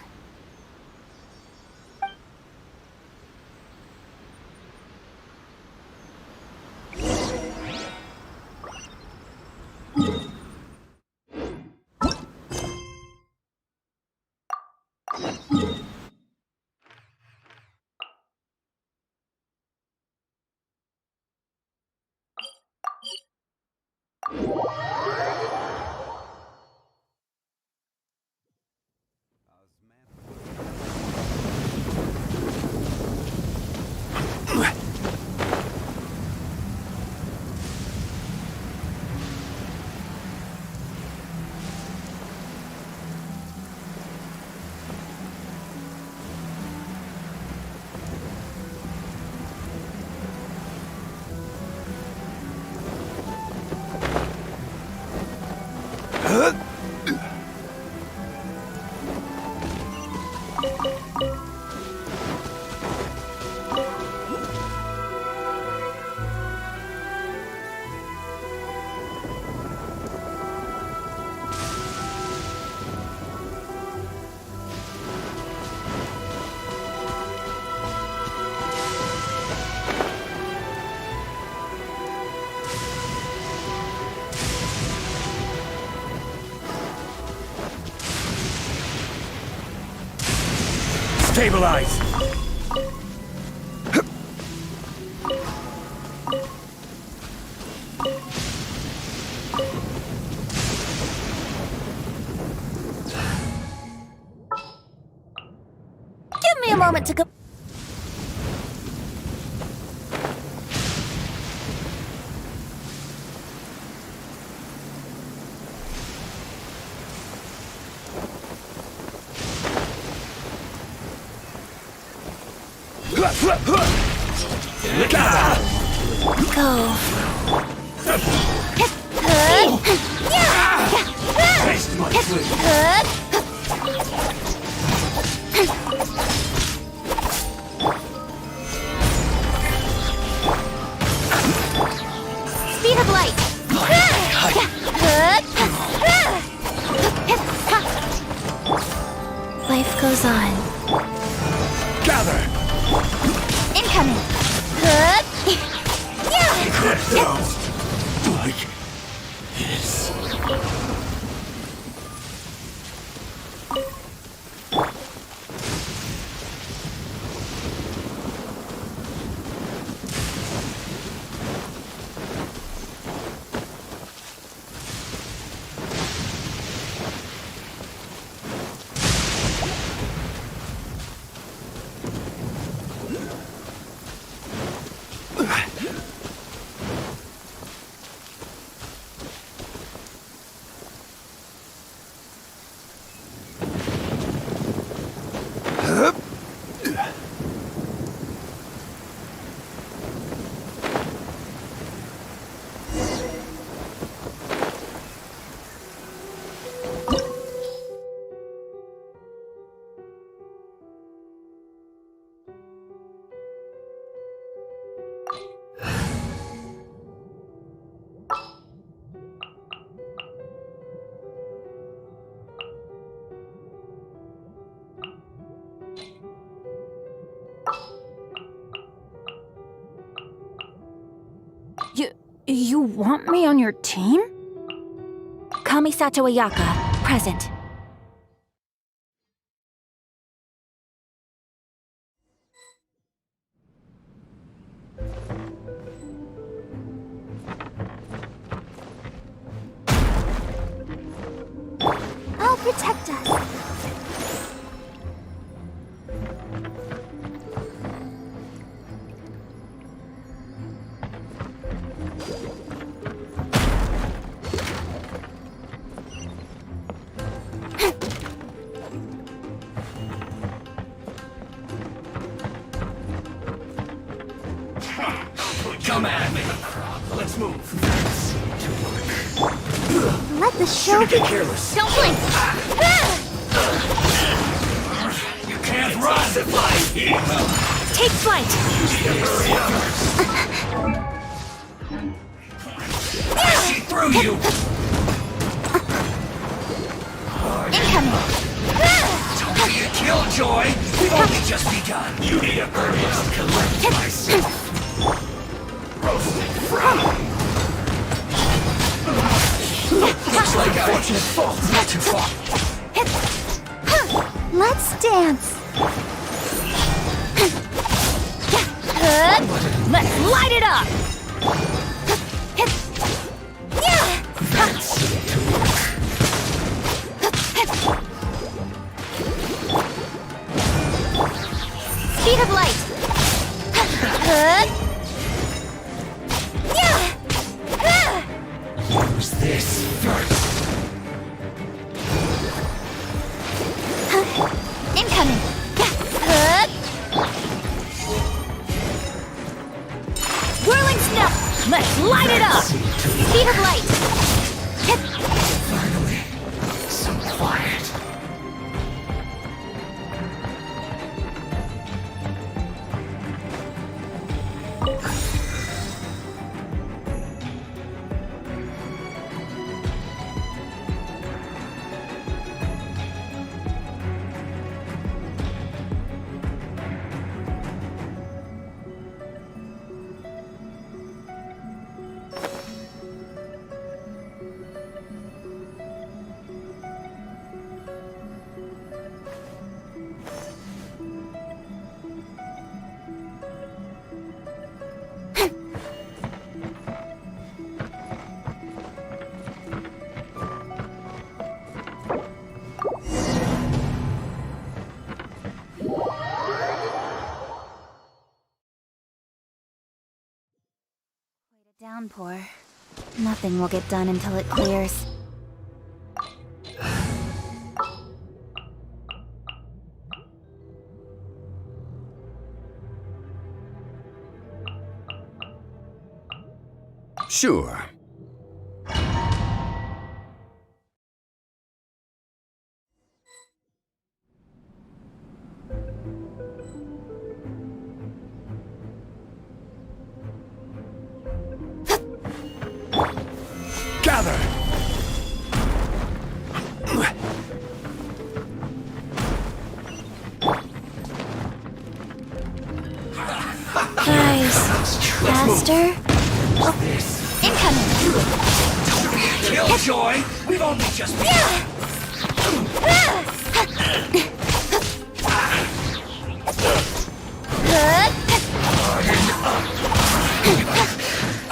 [SPEAKER 2] Stabilize!
[SPEAKER 1] Give me a moment to go. Go.
[SPEAKER 8] Speed of light.
[SPEAKER 1] Life goes on.
[SPEAKER 2] Gather!
[SPEAKER 8] Incoming.
[SPEAKER 2] Like this.
[SPEAKER 1] You want me on your team? Kamisato Ayaka, present.
[SPEAKER 8] I'll protect us.
[SPEAKER 2] Come at me. Let's move.
[SPEAKER 8] Let the show
[SPEAKER 2] Get careless.
[SPEAKER 8] Don't blink.
[SPEAKER 2] You can't run.
[SPEAKER 1] Take flight!
[SPEAKER 2] See through you.
[SPEAKER 8] Incoming.
[SPEAKER 2] Don't be a killjoy. We've only just begun. You need a purpose. Collect myself. Looks like fortunate fall. Not too far.
[SPEAKER 8] Let's dance.
[SPEAKER 1] Let's light it up!
[SPEAKER 8] Speed of light.
[SPEAKER 2] Use this first.
[SPEAKER 8] Incoming.
[SPEAKER 1] Whirling snow! Let's light it up!
[SPEAKER 8] Speed of light.
[SPEAKER 2] Finally, so quiet.
[SPEAKER 1] Downpour. Nothing will get done until it clears.
[SPEAKER 10] Sure.
[SPEAKER 2] Gather.
[SPEAKER 1] Guys, faster?
[SPEAKER 8] Incoming.
[SPEAKER 2] Don't be a killjoy. We've only just begun.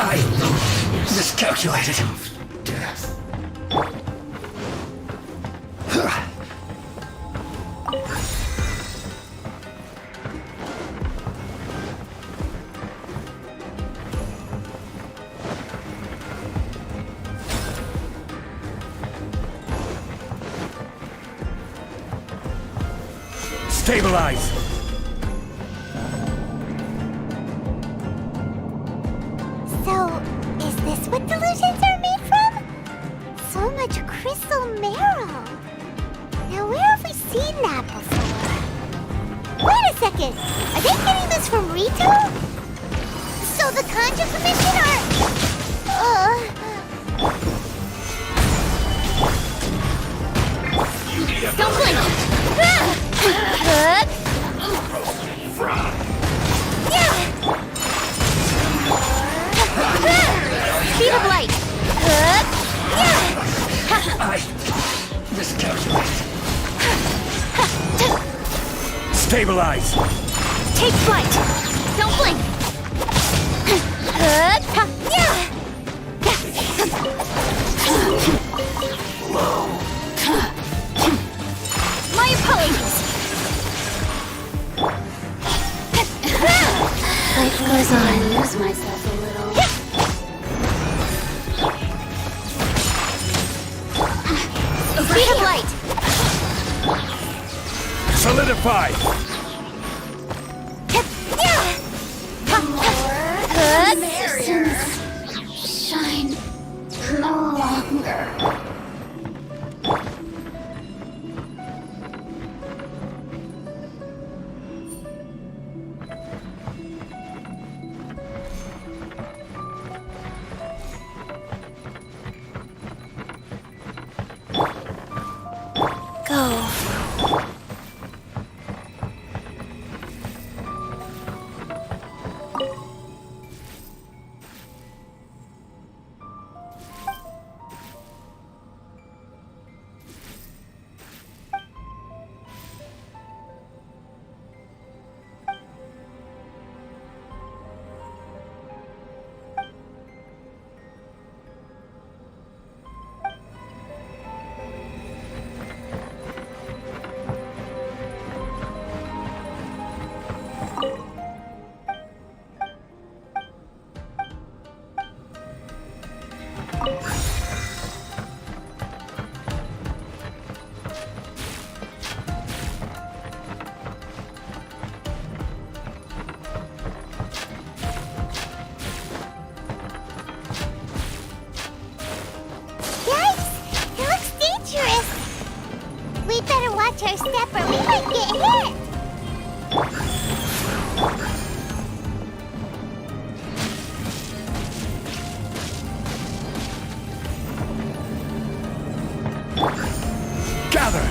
[SPEAKER 2] I miscalculated. Death. Stabilize.
[SPEAKER 8] So, is this what delusions are made from? So much crystal marrow. Now, where have we seen that before? Wait a second. Are they getting this from Rito? So the Conjure Commission are... Don't blink.
[SPEAKER 2] Miscalculate. Stabilize.
[SPEAKER 6] Take flight! Don't blink! My apologies! Life goes on. I lose myself a little. Speed of light!
[SPEAKER 2] Solidify.
[SPEAKER 6] Shine no longer. Go.
[SPEAKER 8] We better watch our step or we might get hit!
[SPEAKER 2] Gather!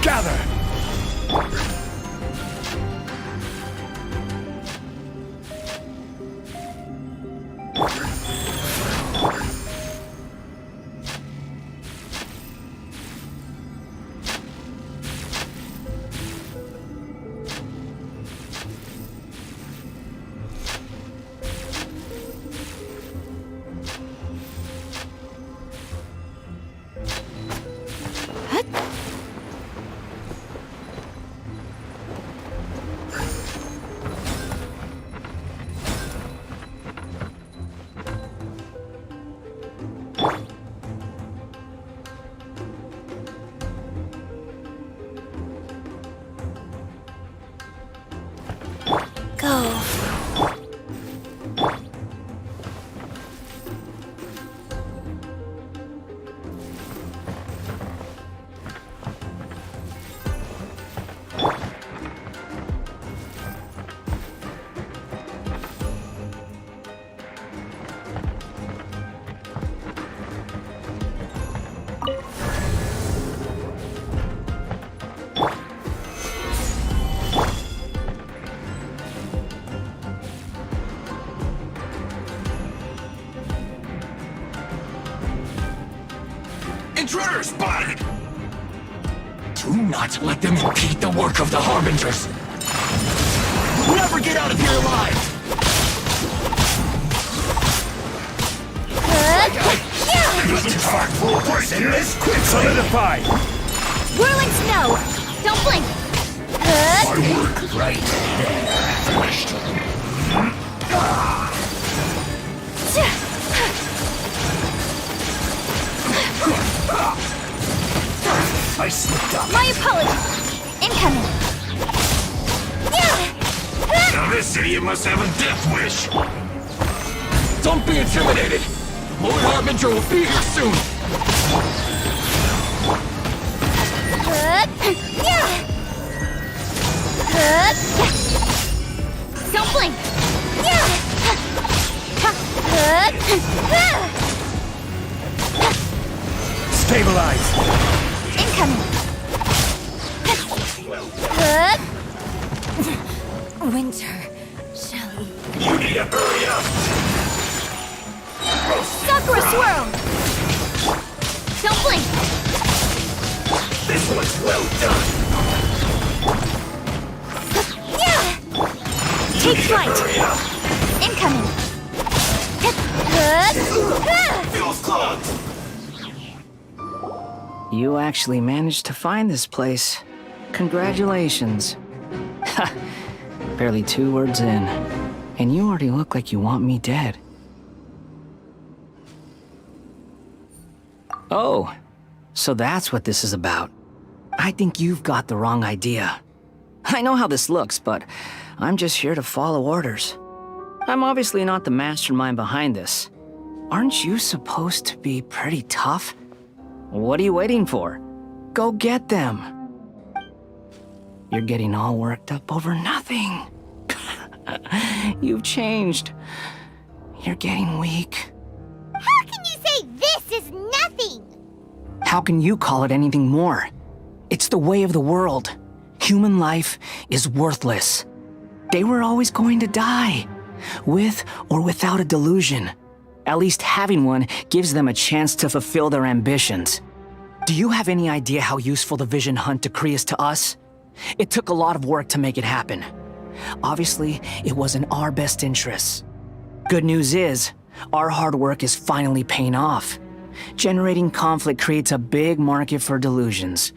[SPEAKER 2] Gather!
[SPEAKER 6] Go.
[SPEAKER 2] Intruder spotted! Do not let them impede the work of the Harbingers! never get out of here alive! Not too far. Full force in this quick. Solidify!
[SPEAKER 1] Whirling snow! Don't blink!
[SPEAKER 2] My work right there. Finished. I slipped up.
[SPEAKER 1] My apologies! Incoming!
[SPEAKER 2] Now this idiot must have a death wish. Don't be intimidated. Lord Harbinger will be here soon.
[SPEAKER 1] Don't blink!
[SPEAKER 2] Stabilize.
[SPEAKER 1] Incoming! Winter, Shelly.
[SPEAKER 2] You need to hurry up.
[SPEAKER 1] Sakura swirl! Don't blink!
[SPEAKER 2] This one's well done.
[SPEAKER 1] Take flight!
[SPEAKER 2] Hurry up.
[SPEAKER 1] Incoming!
[SPEAKER 2] Feels clogged.
[SPEAKER 12] You actually managed to find this place. Congratulations. Ha! Barely 2 words in, and you already look like you want me dead. Oh, so that's what this is about. I think you've got the wrong idea. I know how this looks, but I'm just here to follow orders. I'm obviously not the mastermind behind this. Aren't you supposed to be pretty tough? What are you waiting for? Go get them. You're getting all worked up over nothing. You've changed. You're getting weak.
[SPEAKER 8] How can you say this is nothing?
[SPEAKER 12] How can you call it anything more? It's the way of the world. Human life is worthless. They were always going to die, with or without a delusion. At least having one gives them a chance to fulfill their ambitions. Do you have any idea how useful the Vision Hunt decree is to us? It took a lot of work to make it happen. Obviously, it was in our best interests. Good news is, our hard work is finally paying off. Generating conflict creates a big market for delusions.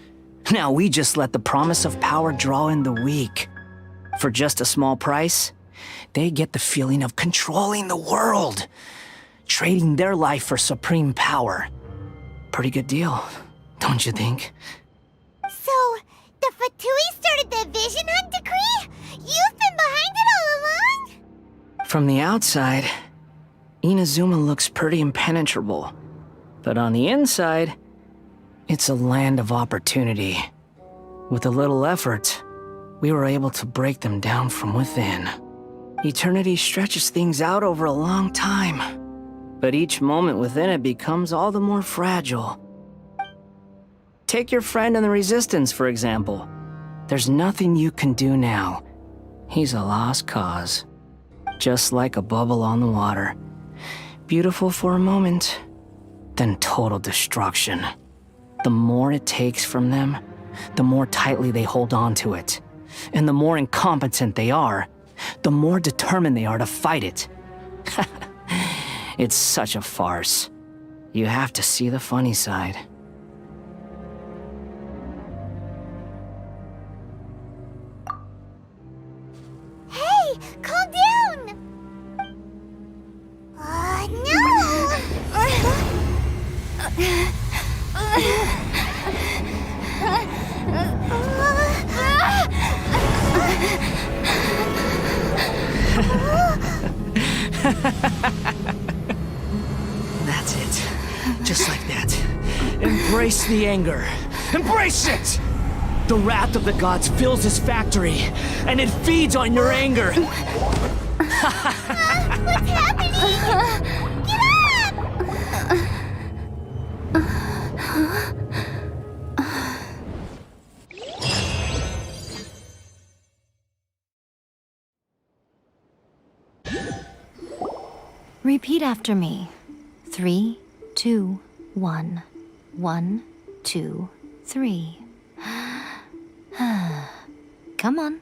[SPEAKER 12] Now we just let the promise of power draw in the weak. For just a small price, they get the feeling of controlling the world, trading their life for supreme power. Pretty good deal, don't you think?
[SPEAKER 8] So, the Fatui started the Vision Hunt decree? You've been behind it all along?
[SPEAKER 12] From the outside, Inazuma looks pretty impenetrable. But on the inside, it's a land of opportunity. With a little effort, we were able to break them down from within. Eternity stretches things out over a long time, but each moment within it becomes all the more fragile. Take your friend in the Resistance, for example. There's nothing you can do now. He's a lost cause. Just like a bubble on the water. Beautiful for a moment, then total destruction. The more it takes from them, the more tightly they hold on to it. And the more incompetent they are, the more determined they are to fight it. It's such a farce. You have to see the funny side.
[SPEAKER 8] Hey, calm down! No!
[SPEAKER 12] That's it. Just like that. Embrace the anger. Embrace it! The wrath of the gods fills this factory, and it feeds on your anger.
[SPEAKER 8] What's happening? Get
[SPEAKER 1] Repeat after me. 3, 2, 1. 1, 2, 3. Come on.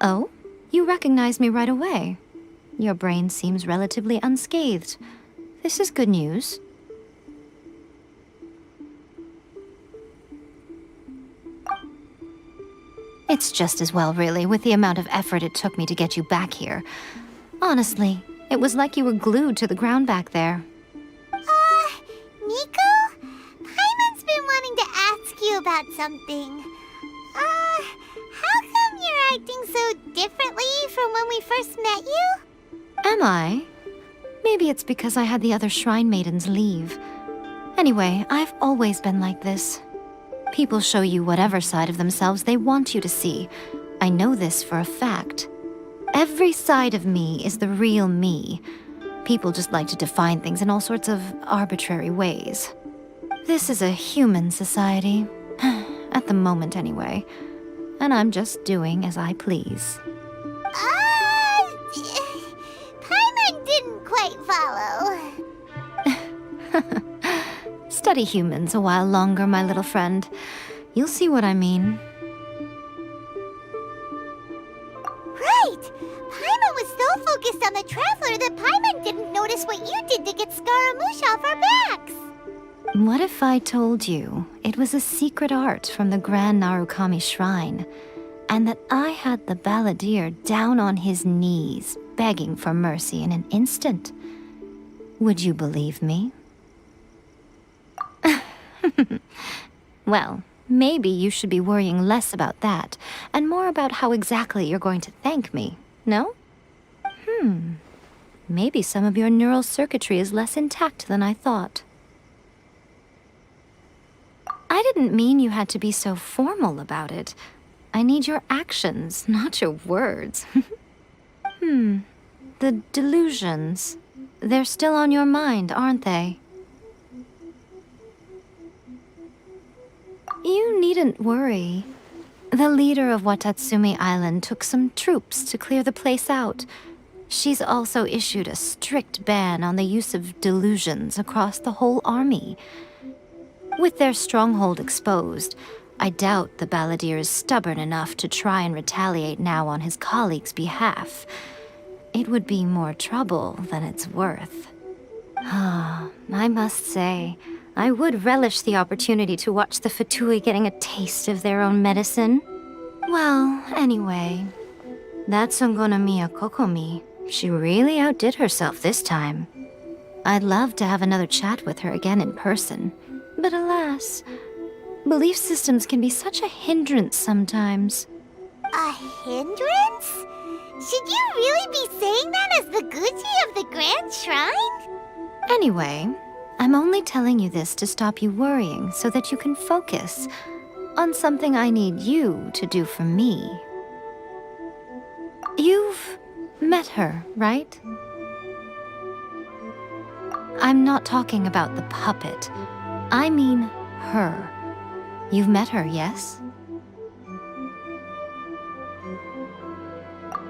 [SPEAKER 13] Oh? You recognize me right away. Your brain seems relatively unscathed. This is good news. It's just as well, really, with the amount of effort it took me to get you back here. Honestly, it was like you were glued to the ground back there.
[SPEAKER 8] Nico? Paimon's been wanting to ask you about something. How come you're acting so differently from when we first met you?
[SPEAKER 13] Am I? Maybe it's because I had the other shrine maidens leave. Anyway, I've always been like this. People show you whatever side of themselves they want you to see. I know this for a fact. Every side of me is the real me. People just like to define things in all sorts of arbitrary ways. This is a human society. At the moment, anyway. And I'm just doing as I please.
[SPEAKER 8] Paimon didn't quite follow.
[SPEAKER 13] Study humans a while longer, my little friend. You'll see what I mean.
[SPEAKER 8] Right! Paimon was so focused on the Traveler that Paimon didn't notice what you did to get Scaramouche off our backs.
[SPEAKER 13] What if I told you it was a secret art from the Grand Narukami Shrine, and that I had the balladeer down on his knees, begging for mercy in an instant? Would you believe me? Well, maybe you should be worrying less about that, and more about how exactly you're going to thank me, no? Maybe some of your neural circuitry is less intact than I thought. I didn't mean you had to be so formal about it. I need your actions, not your words. The delusions. They're still on your mind, aren't they? You needn't worry. The leader of Watatsumi Island took some troops to clear the place out. She's also issued a strict ban on the use of delusions across the whole army. With their stronghold exposed, I doubt the balladeer is stubborn enough to try and retaliate now on his colleagues' behalf. It would be more trouble than it's worth. I must say, I would relish the opportunity to watch the Fatui getting a taste of their own medicine. Well, anyway, that Songonomiya Kokomi, she really outdid herself this time. I'd love to have another chat with her again in person, but alas, belief systems can be such a hindrance sometimes.
[SPEAKER 8] A hindrance? Should you really be saying that as the Gucci of the Grand Shrine?
[SPEAKER 13] Anyway, I'm only telling you this to stop you worrying so that you can focus on something I need you to do for me. You've met her, right? I'm not talking about the puppet. I mean her. You've met her, yes?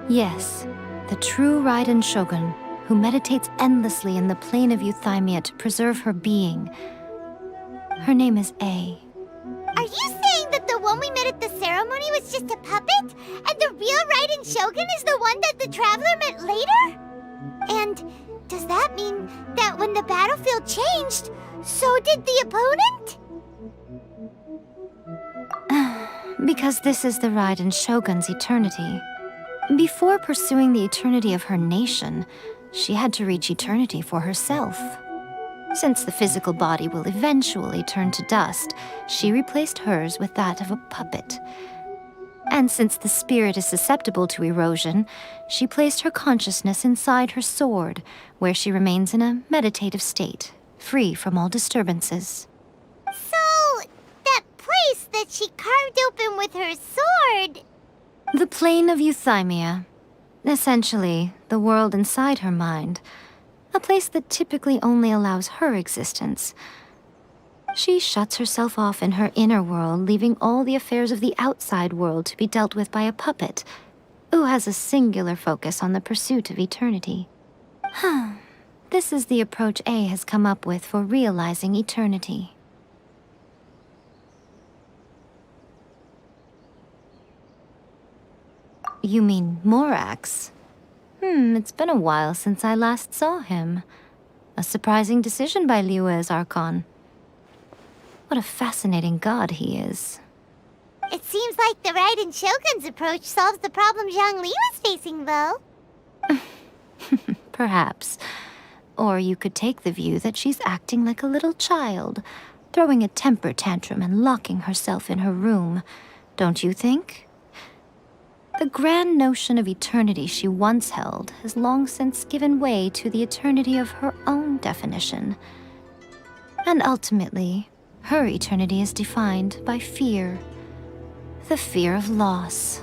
[SPEAKER 13] Yes, the true Raiden Shogun, who meditates endlessly in the plane of Euthymia to preserve her being. Her name is A.
[SPEAKER 8] Are you saying that the one we met at the ceremony was just a puppet? And the real Raiden Shogun is the one that the Traveler met later? And does that mean that when the battlefield changed, so did the opponent?
[SPEAKER 13] Because this is the Raiden Shogun's eternity. Before pursuing the eternity of her nation, she had to reach eternity for herself. Since the physical body will eventually turn to dust, she replaced hers with that of a puppet. And since the spirit is susceptible to erosion, she placed her consciousness inside her sword, where she remains in a meditative state, free from all disturbances.
[SPEAKER 8] So, that place that she carved open with her sword...
[SPEAKER 13] The plane of Euthymia. Essentially, the world inside her mind. A place that typically only allows her existence. She shuts herself off in her inner world, leaving all the affairs of the outside world to be dealt with by a puppet, who has a singular focus on the pursuit of eternity. This is the approach A has come up with for realizing eternity. You mean Morax? It's been a while since I last saw him. A surprising decision by Liyue's Archon. What a fascinating god he is.
[SPEAKER 8] It seems like the Raiden Shogun's approach solves the problem Zhang Li was facing, though.
[SPEAKER 13] Perhaps. Or you could take the view that she's acting like a little child, throwing a temper tantrum and locking herself in her room. Don't you think? The grand notion of eternity she once held has long since given way to the eternity of her own definition. And ultimately, her eternity is defined by fear. The fear of loss.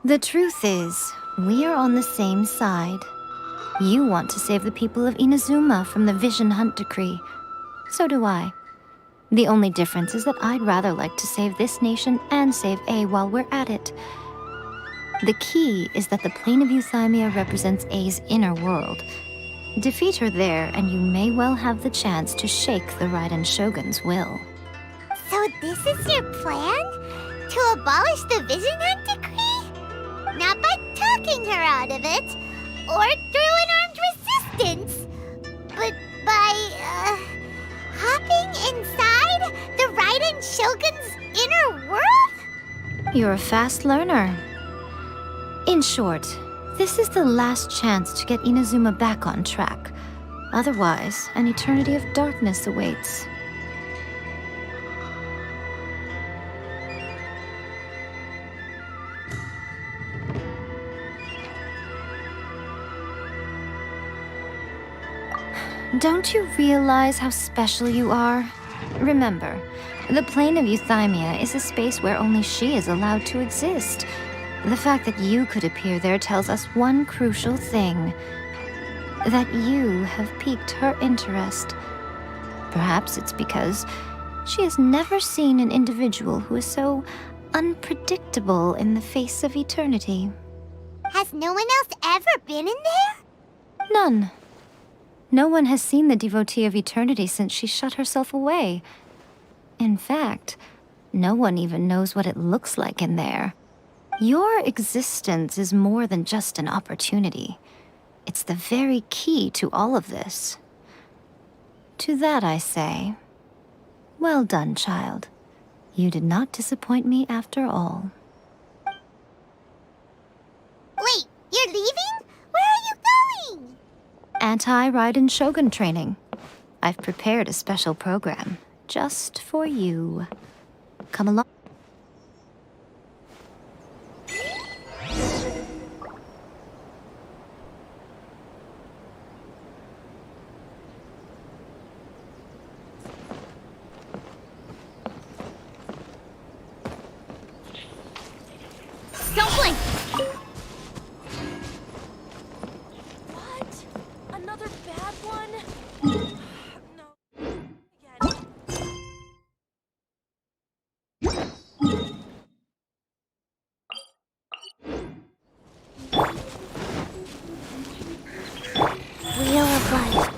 [SPEAKER 13] The truth is, we are on the same side. You want to save the people of Inazuma from the Vision Hunt decree. So do I. The only difference is that I'd rather like to save this nation and save A while we're at it. The key is that the plane of Euthymia represents A's inner world. Defeat her there, and you may well have the chance to shake the Raiden Shogun's will.
[SPEAKER 8] So this is your plan? To abolish the Vision Hunt decree? Not by talking her out of it, or through an armed resistance, but by, hopping inside the Raiden Shogun's inner world?
[SPEAKER 13] You're a fast learner. In short, this is the last chance to get Inazuma back on track. Otherwise, an eternity of darkness awaits. Don't you realize how special you are? Remember, the plane of Euthymia is a space where only she is allowed to exist. The fact that you could appear there tells us one crucial thing. That you have piqued her interest. Perhaps it's because she has never seen an individual who is so unpredictable in the face of eternity.
[SPEAKER 8] Has no one else ever been in there?
[SPEAKER 13] None. No one has seen the devotee of eternity since she shut herself away. In fact, no one even knows what it looks like in there. Your existence is more than just an opportunity. It's the very key to all of this. To that I say, well done, child. You did not disappoint me after all.
[SPEAKER 8] Wait, you're leaving? Where are you going?
[SPEAKER 13] Anti-Raiden Shogun training. I've prepared a special program just for you. Come along.
[SPEAKER 1] Don't blink!
[SPEAKER 14] What? Another bad one? No. Again.
[SPEAKER 8] Wheel of Life.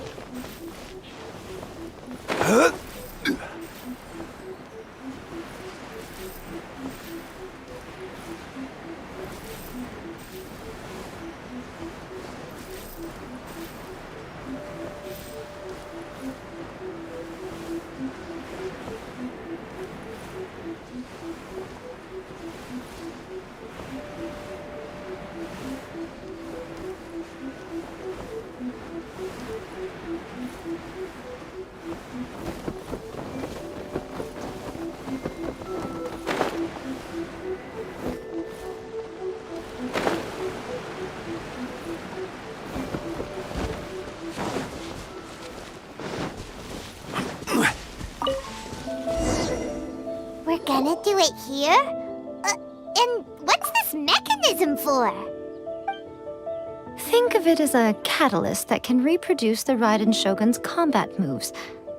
[SPEAKER 8] We're gonna do it here? And what's this mechanism for?
[SPEAKER 13] Think of it as a catalyst that can reproduce the Raiden Shogun's combat moves.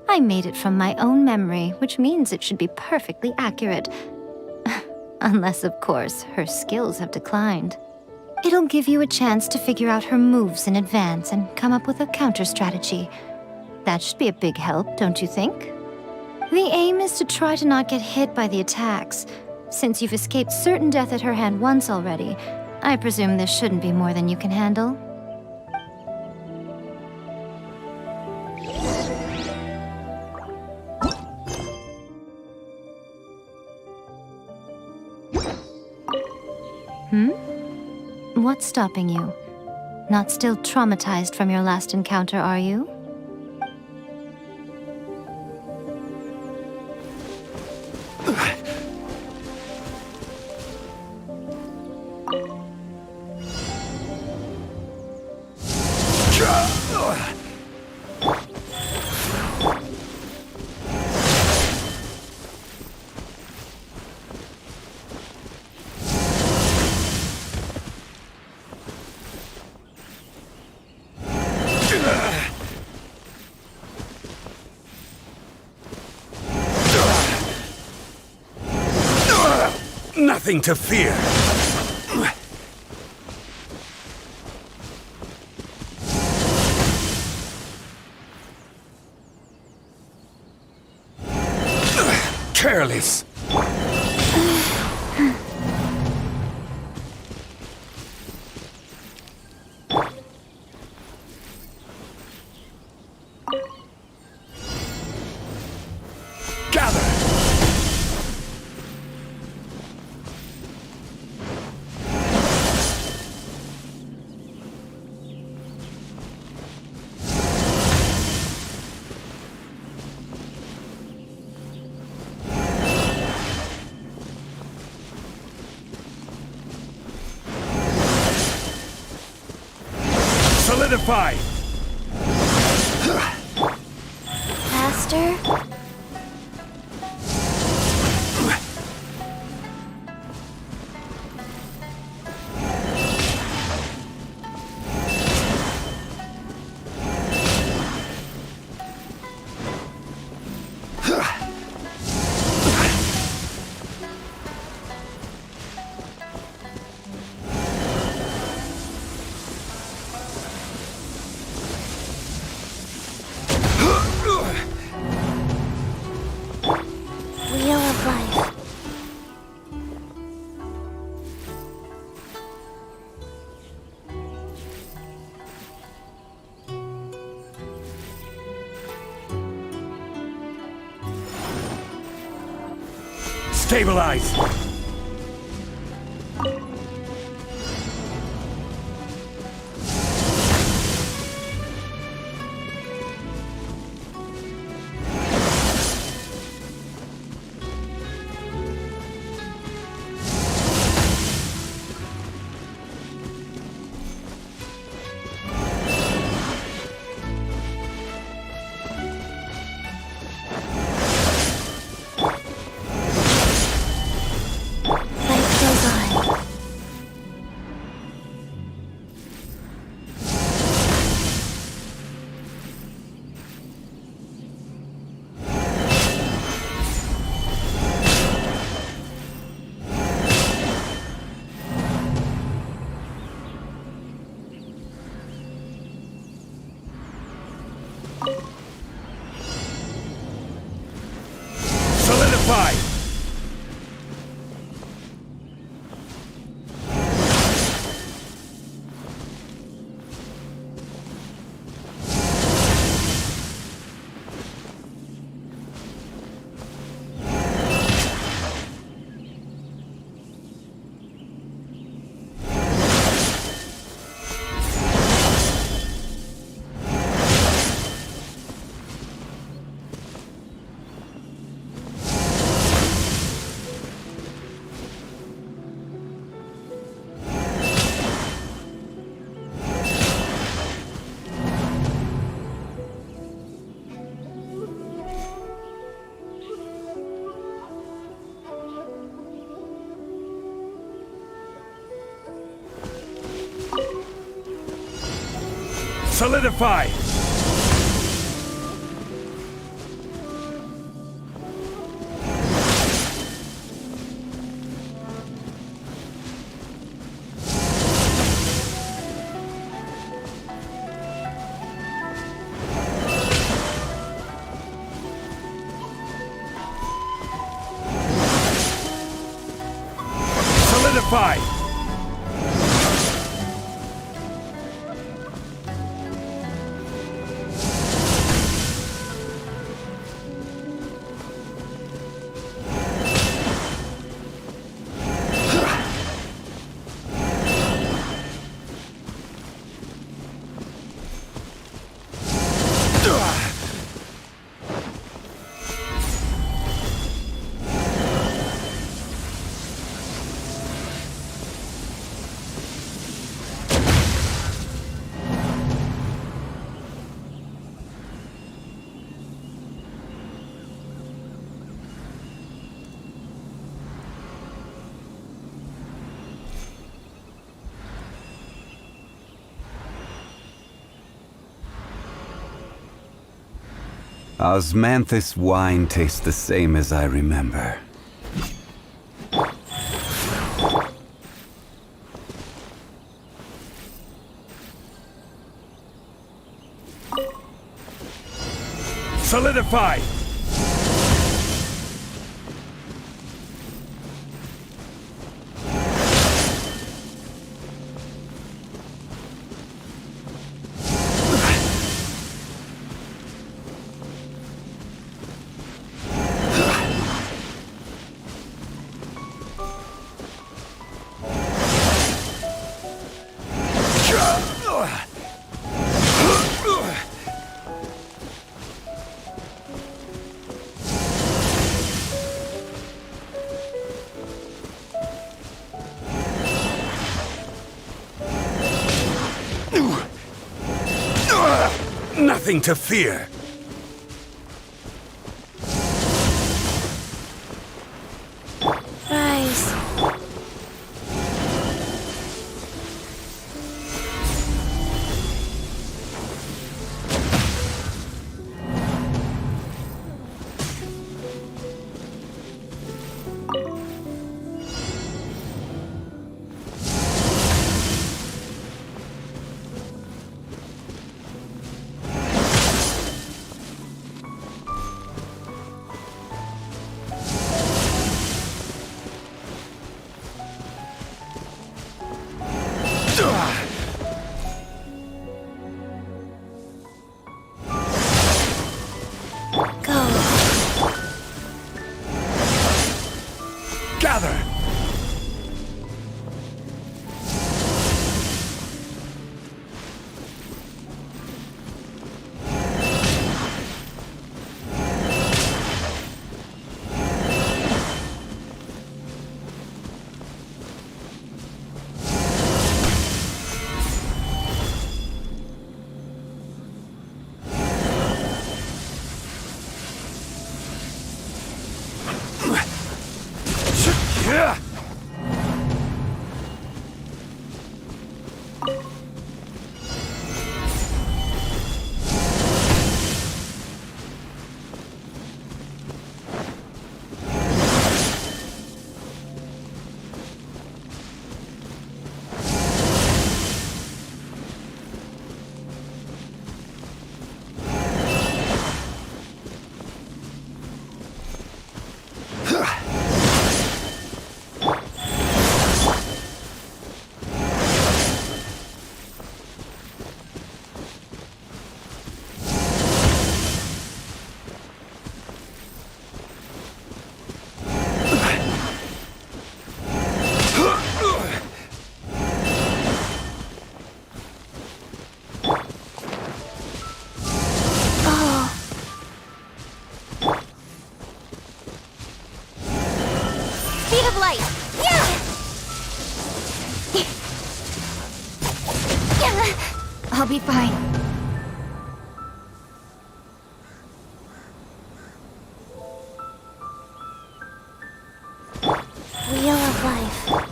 [SPEAKER 13] I made it from my own memory, which means it should be perfectly accurate. Unless, of course, her skills have declined. It'll give you a chance to figure out her moves in advance and come up with a counter strategy. That should be a big help, don't you think? The aim is to try to not get hit by the attacks, Since you've escaped certain death at her hand once already, I presume this shouldn't be more than you can handle. What's stopping you? Not still traumatized from your last encounter, are you?
[SPEAKER 10] Nothing to fear. Careless. Gather. Solidify!
[SPEAKER 8] Master? Wheel of Life.
[SPEAKER 10] Stabilize!
[SPEAKER 8] Life goes on.
[SPEAKER 10] Solidify! Solidify!
[SPEAKER 2] Solidified!
[SPEAKER 10] Osmanthus wine tastes the same as I remember.
[SPEAKER 2] Solidified! Nothing to fear.
[SPEAKER 1] Rise.
[SPEAKER 2] Gather! Yeah!
[SPEAKER 1] Speed of light. Yeah. I'll be fine.
[SPEAKER 8] Wheel of life.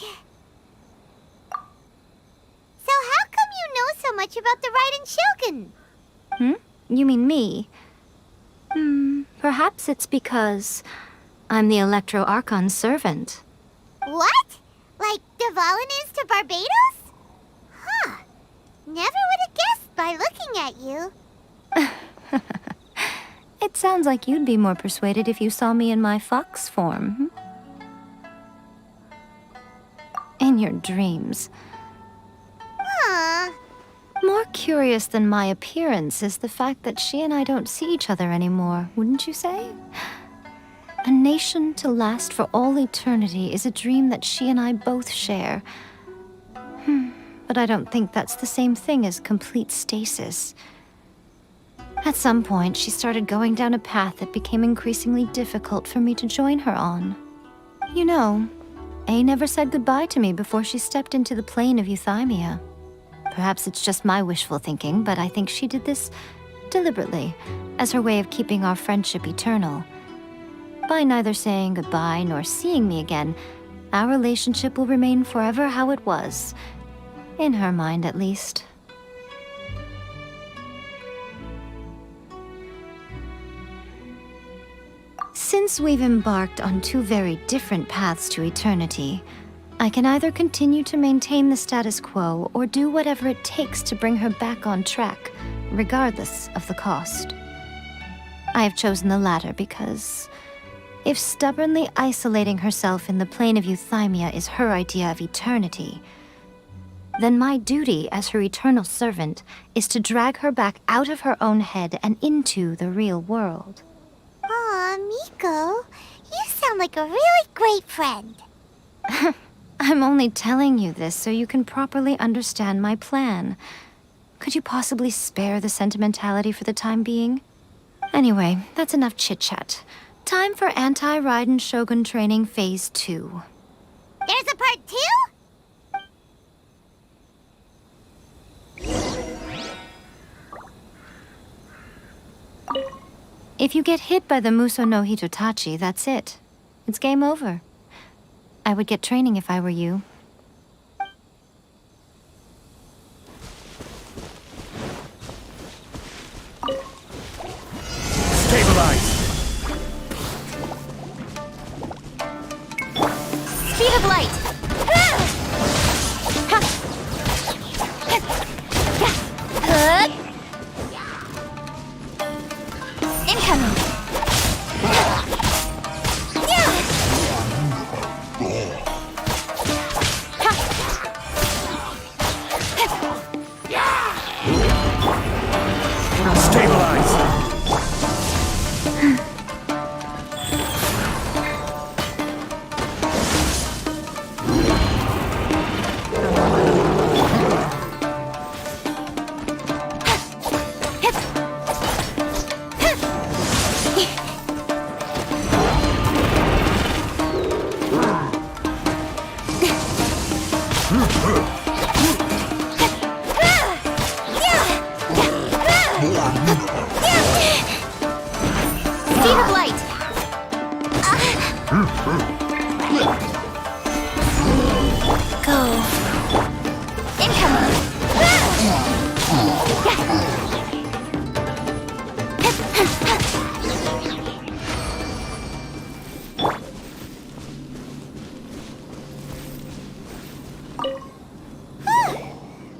[SPEAKER 8] right. So how come you know so much about the Raiden Shogun?
[SPEAKER 13] You mean me? Perhaps it's because I'm the Electro Archon's servant.
[SPEAKER 8] What? Like Devalin is to Barbados? Huh. Never would have guessed by looking at you.
[SPEAKER 13] It sounds like you'd be more persuaded if you saw me in my fox form. In your dreams.
[SPEAKER 8] Huh.
[SPEAKER 13] More curious than my appearance is the fact that she and I don't see each other anymore, wouldn't you say? A nation to last for all eternity is a dream that she and I both share. But I don't think that's the same thing as complete stasis. At some point, she started going down a path that became increasingly difficult for me to join her on. You know, A never said goodbye to me before she stepped into the plane of euthymia. Perhaps it's just my wishful thinking, but I think she did this deliberately, as her way of keeping our friendship eternal. By neither saying goodbye nor seeing me again, our relationship will remain forever how it was. In her mind, at least. Since we've embarked on two very different paths to eternity, I can either continue to maintain the status quo or do whatever it takes to bring her back on track, regardless of the cost. I have chosen the latter because if stubbornly isolating herself in the plane of euthymia is her idea of eternity, then my duty as her eternal servant is to drag her back out of her own head and into the real world.
[SPEAKER 8] Aw, Miko, you sound like a really great friend.
[SPEAKER 13] I'm only telling you this so you can properly understand my plan. Could you possibly spare the sentimentality for the time being? Anyway, that's enough chit-chat. Time for Anti-Raiden Shogun Training Phase 2.
[SPEAKER 8] There's a part 2?
[SPEAKER 13] If you get hit by the Muso no Hitotachi, that's it. It's game over. I would get training if I were you.
[SPEAKER 2] Stabilize!
[SPEAKER 1] Speed of light! Incoming!
[SPEAKER 2] Stabilize!
[SPEAKER 1] Speed of light! Go. Incoming!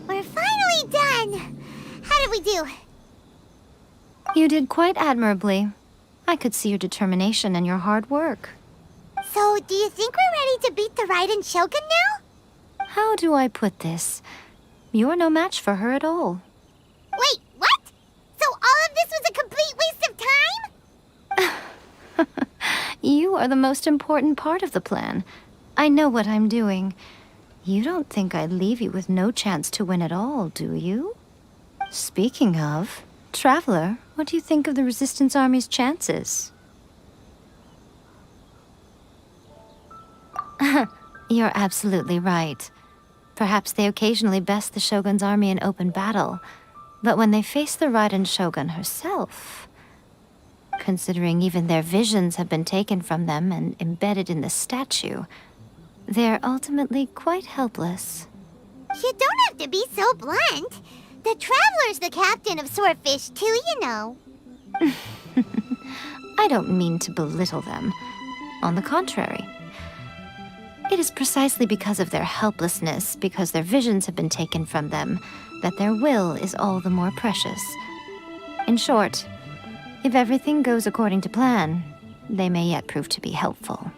[SPEAKER 8] We're finally done. How did we do?
[SPEAKER 13] You did quite admirably. I could see your determination and your hard work.
[SPEAKER 8] So, do you think we're ready to beat the Raiden Shogun now?
[SPEAKER 13] How do I put this? You're no match for her at all.
[SPEAKER 8] Wait, what? So all of this was a complete waste of time?
[SPEAKER 13] You are the most important part of the plan. I know what I'm doing. You don't think I'd leave you with no chance to win at all, do you? Speaking of, Traveler, what do you think of the Resistance Army's chances? You're absolutely right. Perhaps they occasionally best the Shogun's army in open battle, but when they face the Raiden Shogun herself, considering even their visions have been taken from them and embedded in the statue, they're ultimately quite helpless.
[SPEAKER 8] You don't have to be so blunt. The Traveler's the captain of Swordfish too, you know.
[SPEAKER 13] I don't mean to belittle them. On the contrary. It is precisely because of their helplessness, because their visions have been taken from them, that their will is all the more precious. In short, if everything goes according to plan, they may yet prove to be helpful.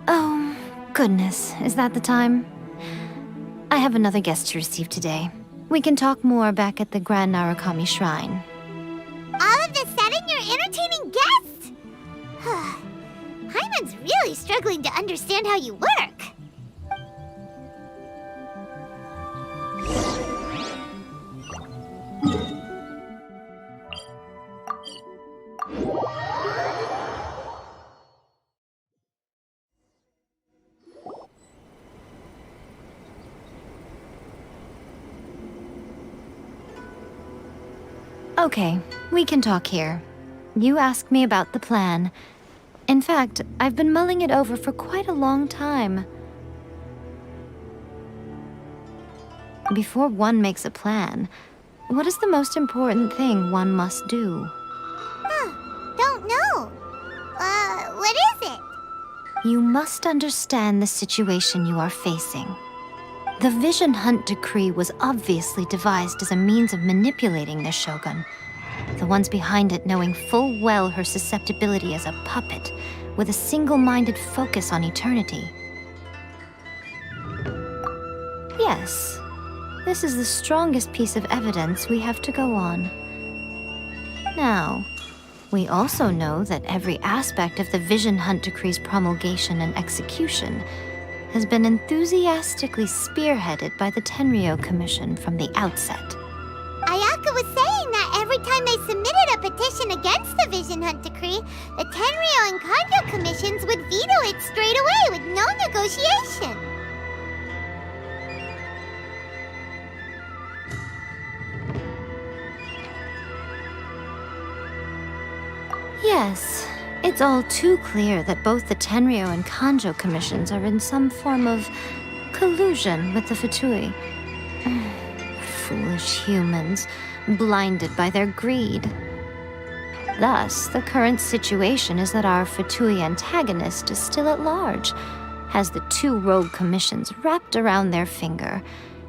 [SPEAKER 13] Oh, goodness, is that the time? I have another guest to receive today. We can talk more back at the Grand Narukami Shrine.
[SPEAKER 8] All of the sudden, you're entertaining guests? Hyman's really struggling to understand how you work.
[SPEAKER 13] Okay, we can talk here. You asked me about the plan. In fact, I've been mulling it over for quite a long time. Before one makes a plan, what is the most important thing one must do?
[SPEAKER 8] Don't know. What is it?
[SPEAKER 13] You must understand the situation you are facing. The Vision Hunt Decree was obviously devised as a means of manipulating the Shogun, the ones behind it knowing full well her susceptibility as a puppet, with a single-minded focus on eternity. Yes, this is the strongest piece of evidence we have to go on. Now, we also know that every aspect of the Vision Hunt Decree's promulgation and execution has been enthusiastically spearheaded by the Tenryou Commission from the outset.
[SPEAKER 8] Ayaka was saying that every time they submitted a petition against the Vision Hunt Decree, the Tenryou and Kanjo commissions would veto it straight away with no negotiation.
[SPEAKER 13] Yes, it's all too clear that both the Tenryou and Kanjo commissions are in some form of collusion with the Fatui. Foolish humans, blinded by their greed. Thus, the current situation is that our Fatui antagonist is still at large, has the two rogue commissions wrapped around their finger,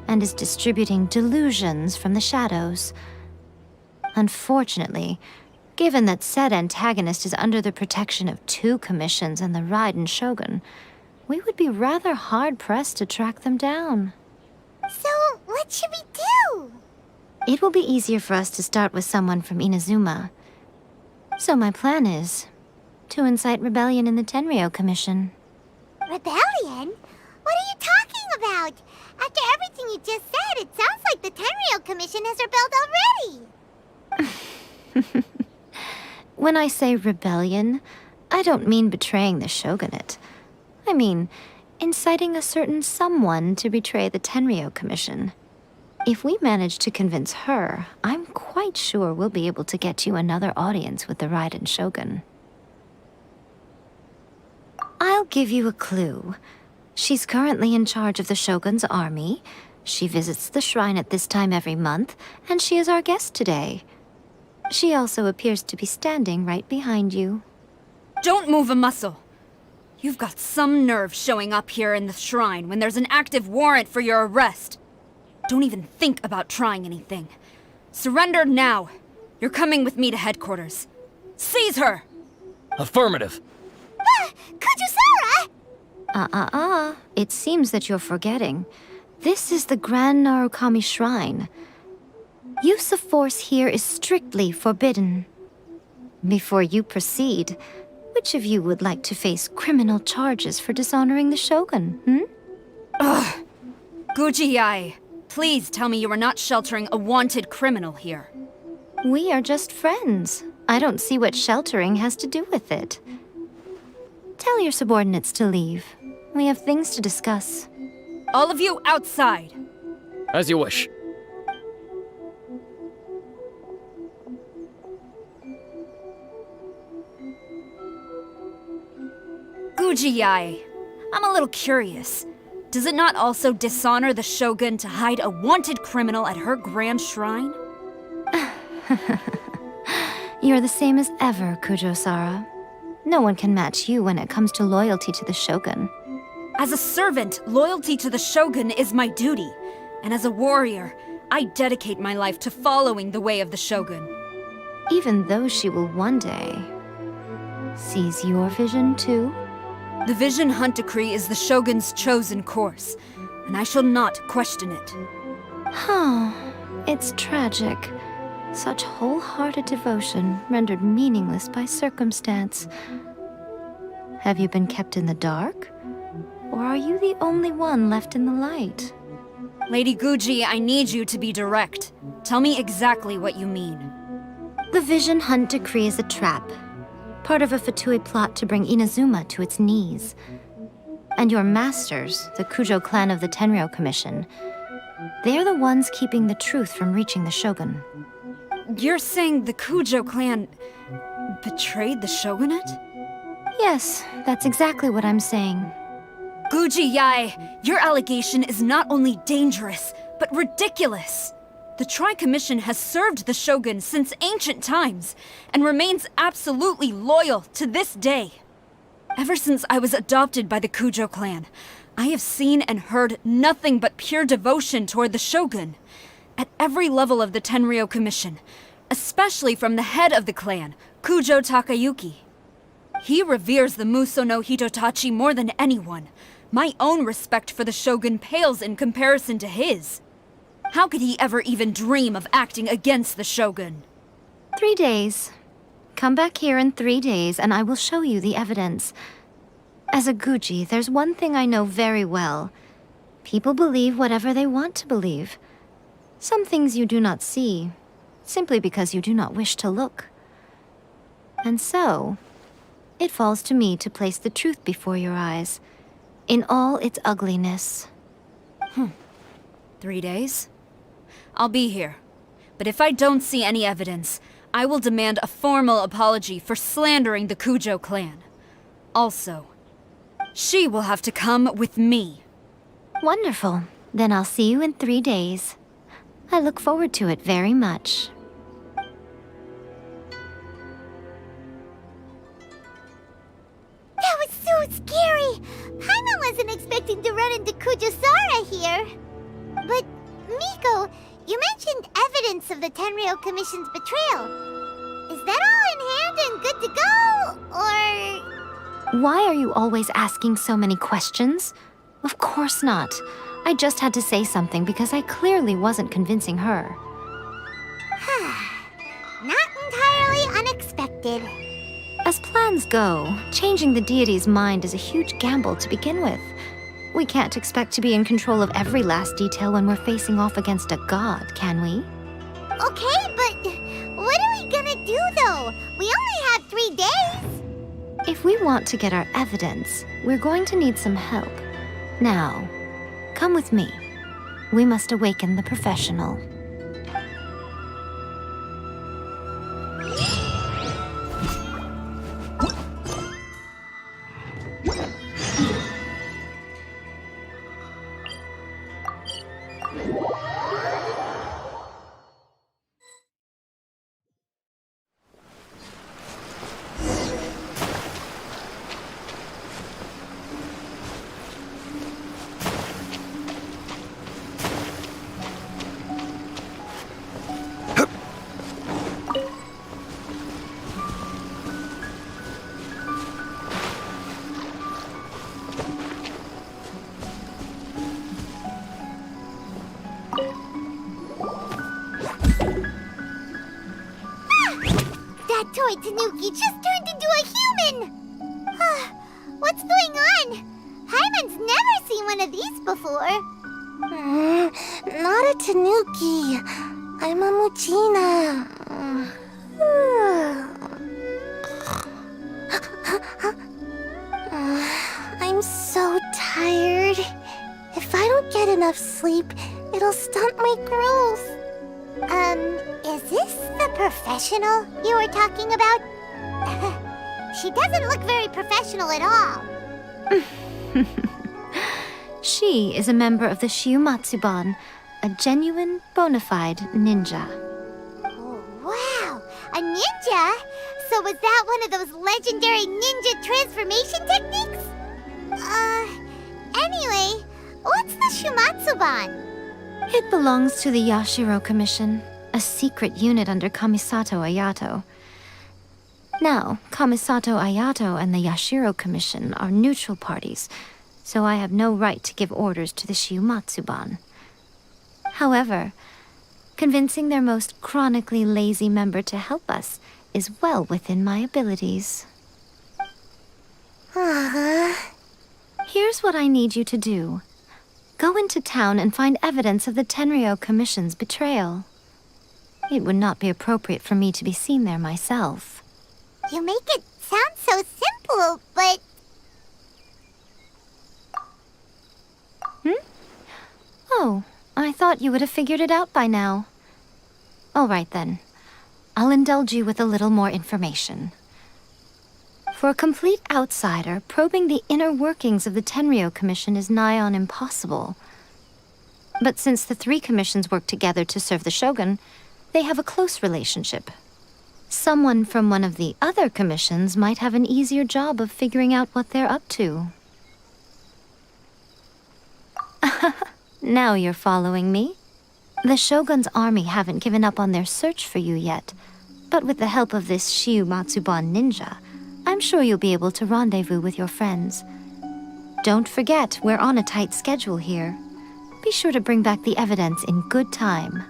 [SPEAKER 13] and is distributing delusions from the shadows. Unfortunately, given that said antagonist is under the protection of two commissions and the Raiden Shogun, we would be rather hard-pressed to track them down.
[SPEAKER 8] So, what should we do?
[SPEAKER 13] It will be easier for us to start with someone from Inazuma. So my plan is to incite rebellion in the Tenryou Commission.
[SPEAKER 8] Rebellion? What are you talking about? After everything you just said, it sounds like the Tenryou Commission has rebelled already.
[SPEAKER 13] When I say rebellion, I don't mean betraying the shogunate. I mean inciting a certain someone to betray the Tenryou Commission. If we manage to convince her, I'm quite sure we'll be able to get you another audience with the Raiden Shogun. I'll give you a clue. She's currently in charge of the Shogun's army. She visits the shrine at this time every month, and she is our guest today. She also appears to be standing right behind you.
[SPEAKER 1] Don't move a muscle. You've got some nerve showing up here in the shrine when there's an active warrant for your arrest. Don't even think about trying anything. Surrender now. You're coming with me to headquarters. Seize her!
[SPEAKER 7] Affirmative.
[SPEAKER 8] Kujusara!
[SPEAKER 13] It seems that you're forgetting. This is the Grand Narukami Shrine. Use of force here is strictly forbidden. Before you proceed, which of you would like to face criminal charges for dishonoring the Shogun,
[SPEAKER 1] Ugh! Guji-ai, please tell me you are not sheltering a wanted criminal here.
[SPEAKER 13] We are just friends. I don't see what sheltering has to do with it. Tell your subordinates to leave. We have things to discuss.
[SPEAKER 1] All of you outside!
[SPEAKER 7] As you wish.
[SPEAKER 1] Guji-ai, I'm a little curious. Does it not also dishonor the shogun to hide a wanted criminal at her grand shrine?
[SPEAKER 13] You're the same as ever, Kujo-Sara. No one can match you when it comes to loyalty to the shogun.
[SPEAKER 1] As a servant, loyalty to the shogun is my duty. And as a warrior, I dedicate my life to following the way of the shogun.
[SPEAKER 13] Even though she will one day seize your vision too?
[SPEAKER 1] The Vision Hunt Decree is the shogun's chosen course, and I shall not question it.
[SPEAKER 13] Huh. It's tragic. Such wholehearted devotion rendered meaningless by circumstance. Have you been kept in the dark? Or are you the only one left in the light?
[SPEAKER 1] Lady Guji, I need you to be direct. Tell me exactly what you mean.
[SPEAKER 13] The Vision Hunt Decree is a trap. Part of a Fatui plot to bring Inazuma to its knees. And your masters, the Kujo clan of the Tenryou Commission, they're the ones keeping the truth from reaching the shogun.
[SPEAKER 1] You're saying the Kujo clan betrayed the shogunate?
[SPEAKER 13] Yes, that's exactly what I'm saying.
[SPEAKER 1] Guji Yae, your allegation is not only dangerous, but ridiculous. The Tri-Commission has served the shogun since ancient times, and remains absolutely loyal to this day. Ever since I was adopted by the Kujo clan, I have seen and heard nothing but pure devotion toward the shogun. At every level of the Tenryou Commission, especially from the head of the clan, Kujo Takayuki. He reveres the Muso no Hitotachi more than anyone. My own respect for the shogun pales in comparison to his. How could he ever even dream of acting against the shogun?
[SPEAKER 13] 3 days. Come back here in 3 days and I will show you the evidence. As a Guji, there's one thing I know very well. People believe whatever they want to believe. Some things you do not see, simply because you do not wish to look. And so, it falls to me to place the truth before your eyes, in all its ugliness.
[SPEAKER 1] 3 days? I'll be here. But if I don't see any evidence, I will demand a formal apology for slandering the Kujo clan. Also, she will have to come with me.
[SPEAKER 13] Wonderful. Then I'll see you in 3 days. I look forward to it very much.
[SPEAKER 8] That was so scary! Paimon wasn't expecting to run into Kujo-Sara here. But, Miko, you mentioned evidence of the Tenryou Commission's betrayal. Is that all in hand and good to go, or...?
[SPEAKER 13] Why are you always asking so many questions? Of course not. I just had to say something because I clearly wasn't convincing her.
[SPEAKER 8] Not entirely unexpected.
[SPEAKER 13] As plans go, changing the deity's mind is a huge gamble to begin with. We can't expect to be in control of every last detail when we're facing off against a god, can we?
[SPEAKER 8] Okay, but what are we gonna do, though? We only have 3 days!
[SPEAKER 13] If we want to get our evidence, we're going to need some help. Now, come with me. We must awaken the professional.
[SPEAKER 8] That toy Tanuki just turned into a human! What's going on? Paimon's never seen one of these before. Not a Tanuki. I'm a Muchina. I'm so tired. If I don't get enough sleep, it'll stunt my growth. Is this the professional you were talking about? She doesn't look very professional at all.
[SPEAKER 13] She is a member of the Shiumatsuban, a genuine, bona fide ninja.
[SPEAKER 8] Oh, wow! A ninja? So was that one of those legendary ninja transformation techniques? Anyway, what's the Shumatsuban?
[SPEAKER 13] It belongs to the Yashiro Commission, a secret unit under Kamisato Ayato. Now, Kamisato Ayato and the Yashiro Commission are neutral parties, so I have no right to give orders to the Shiumatsuban. However, convincing their most chronically lazy member to help us is well within my abilities. Here's what I need you to do. Go into town and find evidence of the Tenryo Commission's betrayal. It would not be appropriate for me to be seen there myself.
[SPEAKER 8] You make it sound so simple, but...
[SPEAKER 13] Oh, I thought you would have figured it out by now. All right then. I'll indulge you with a little more information. For a complete outsider, probing the inner workings of the Tenryo Commission is nigh on impossible. But since the three commissions work together to serve the Shogun, they have a close relationship. Someone from one of the other commissions might have an easier job of figuring out what they're up to. Now you're following me. The Shogun's army haven't given up on their search for you yet, but with the help of this Shiumatsuban ninja, I'm sure you'll be able to rendezvous with your friends. Don't forget, we're on a tight schedule here. Be sure to bring back the evidence in good time.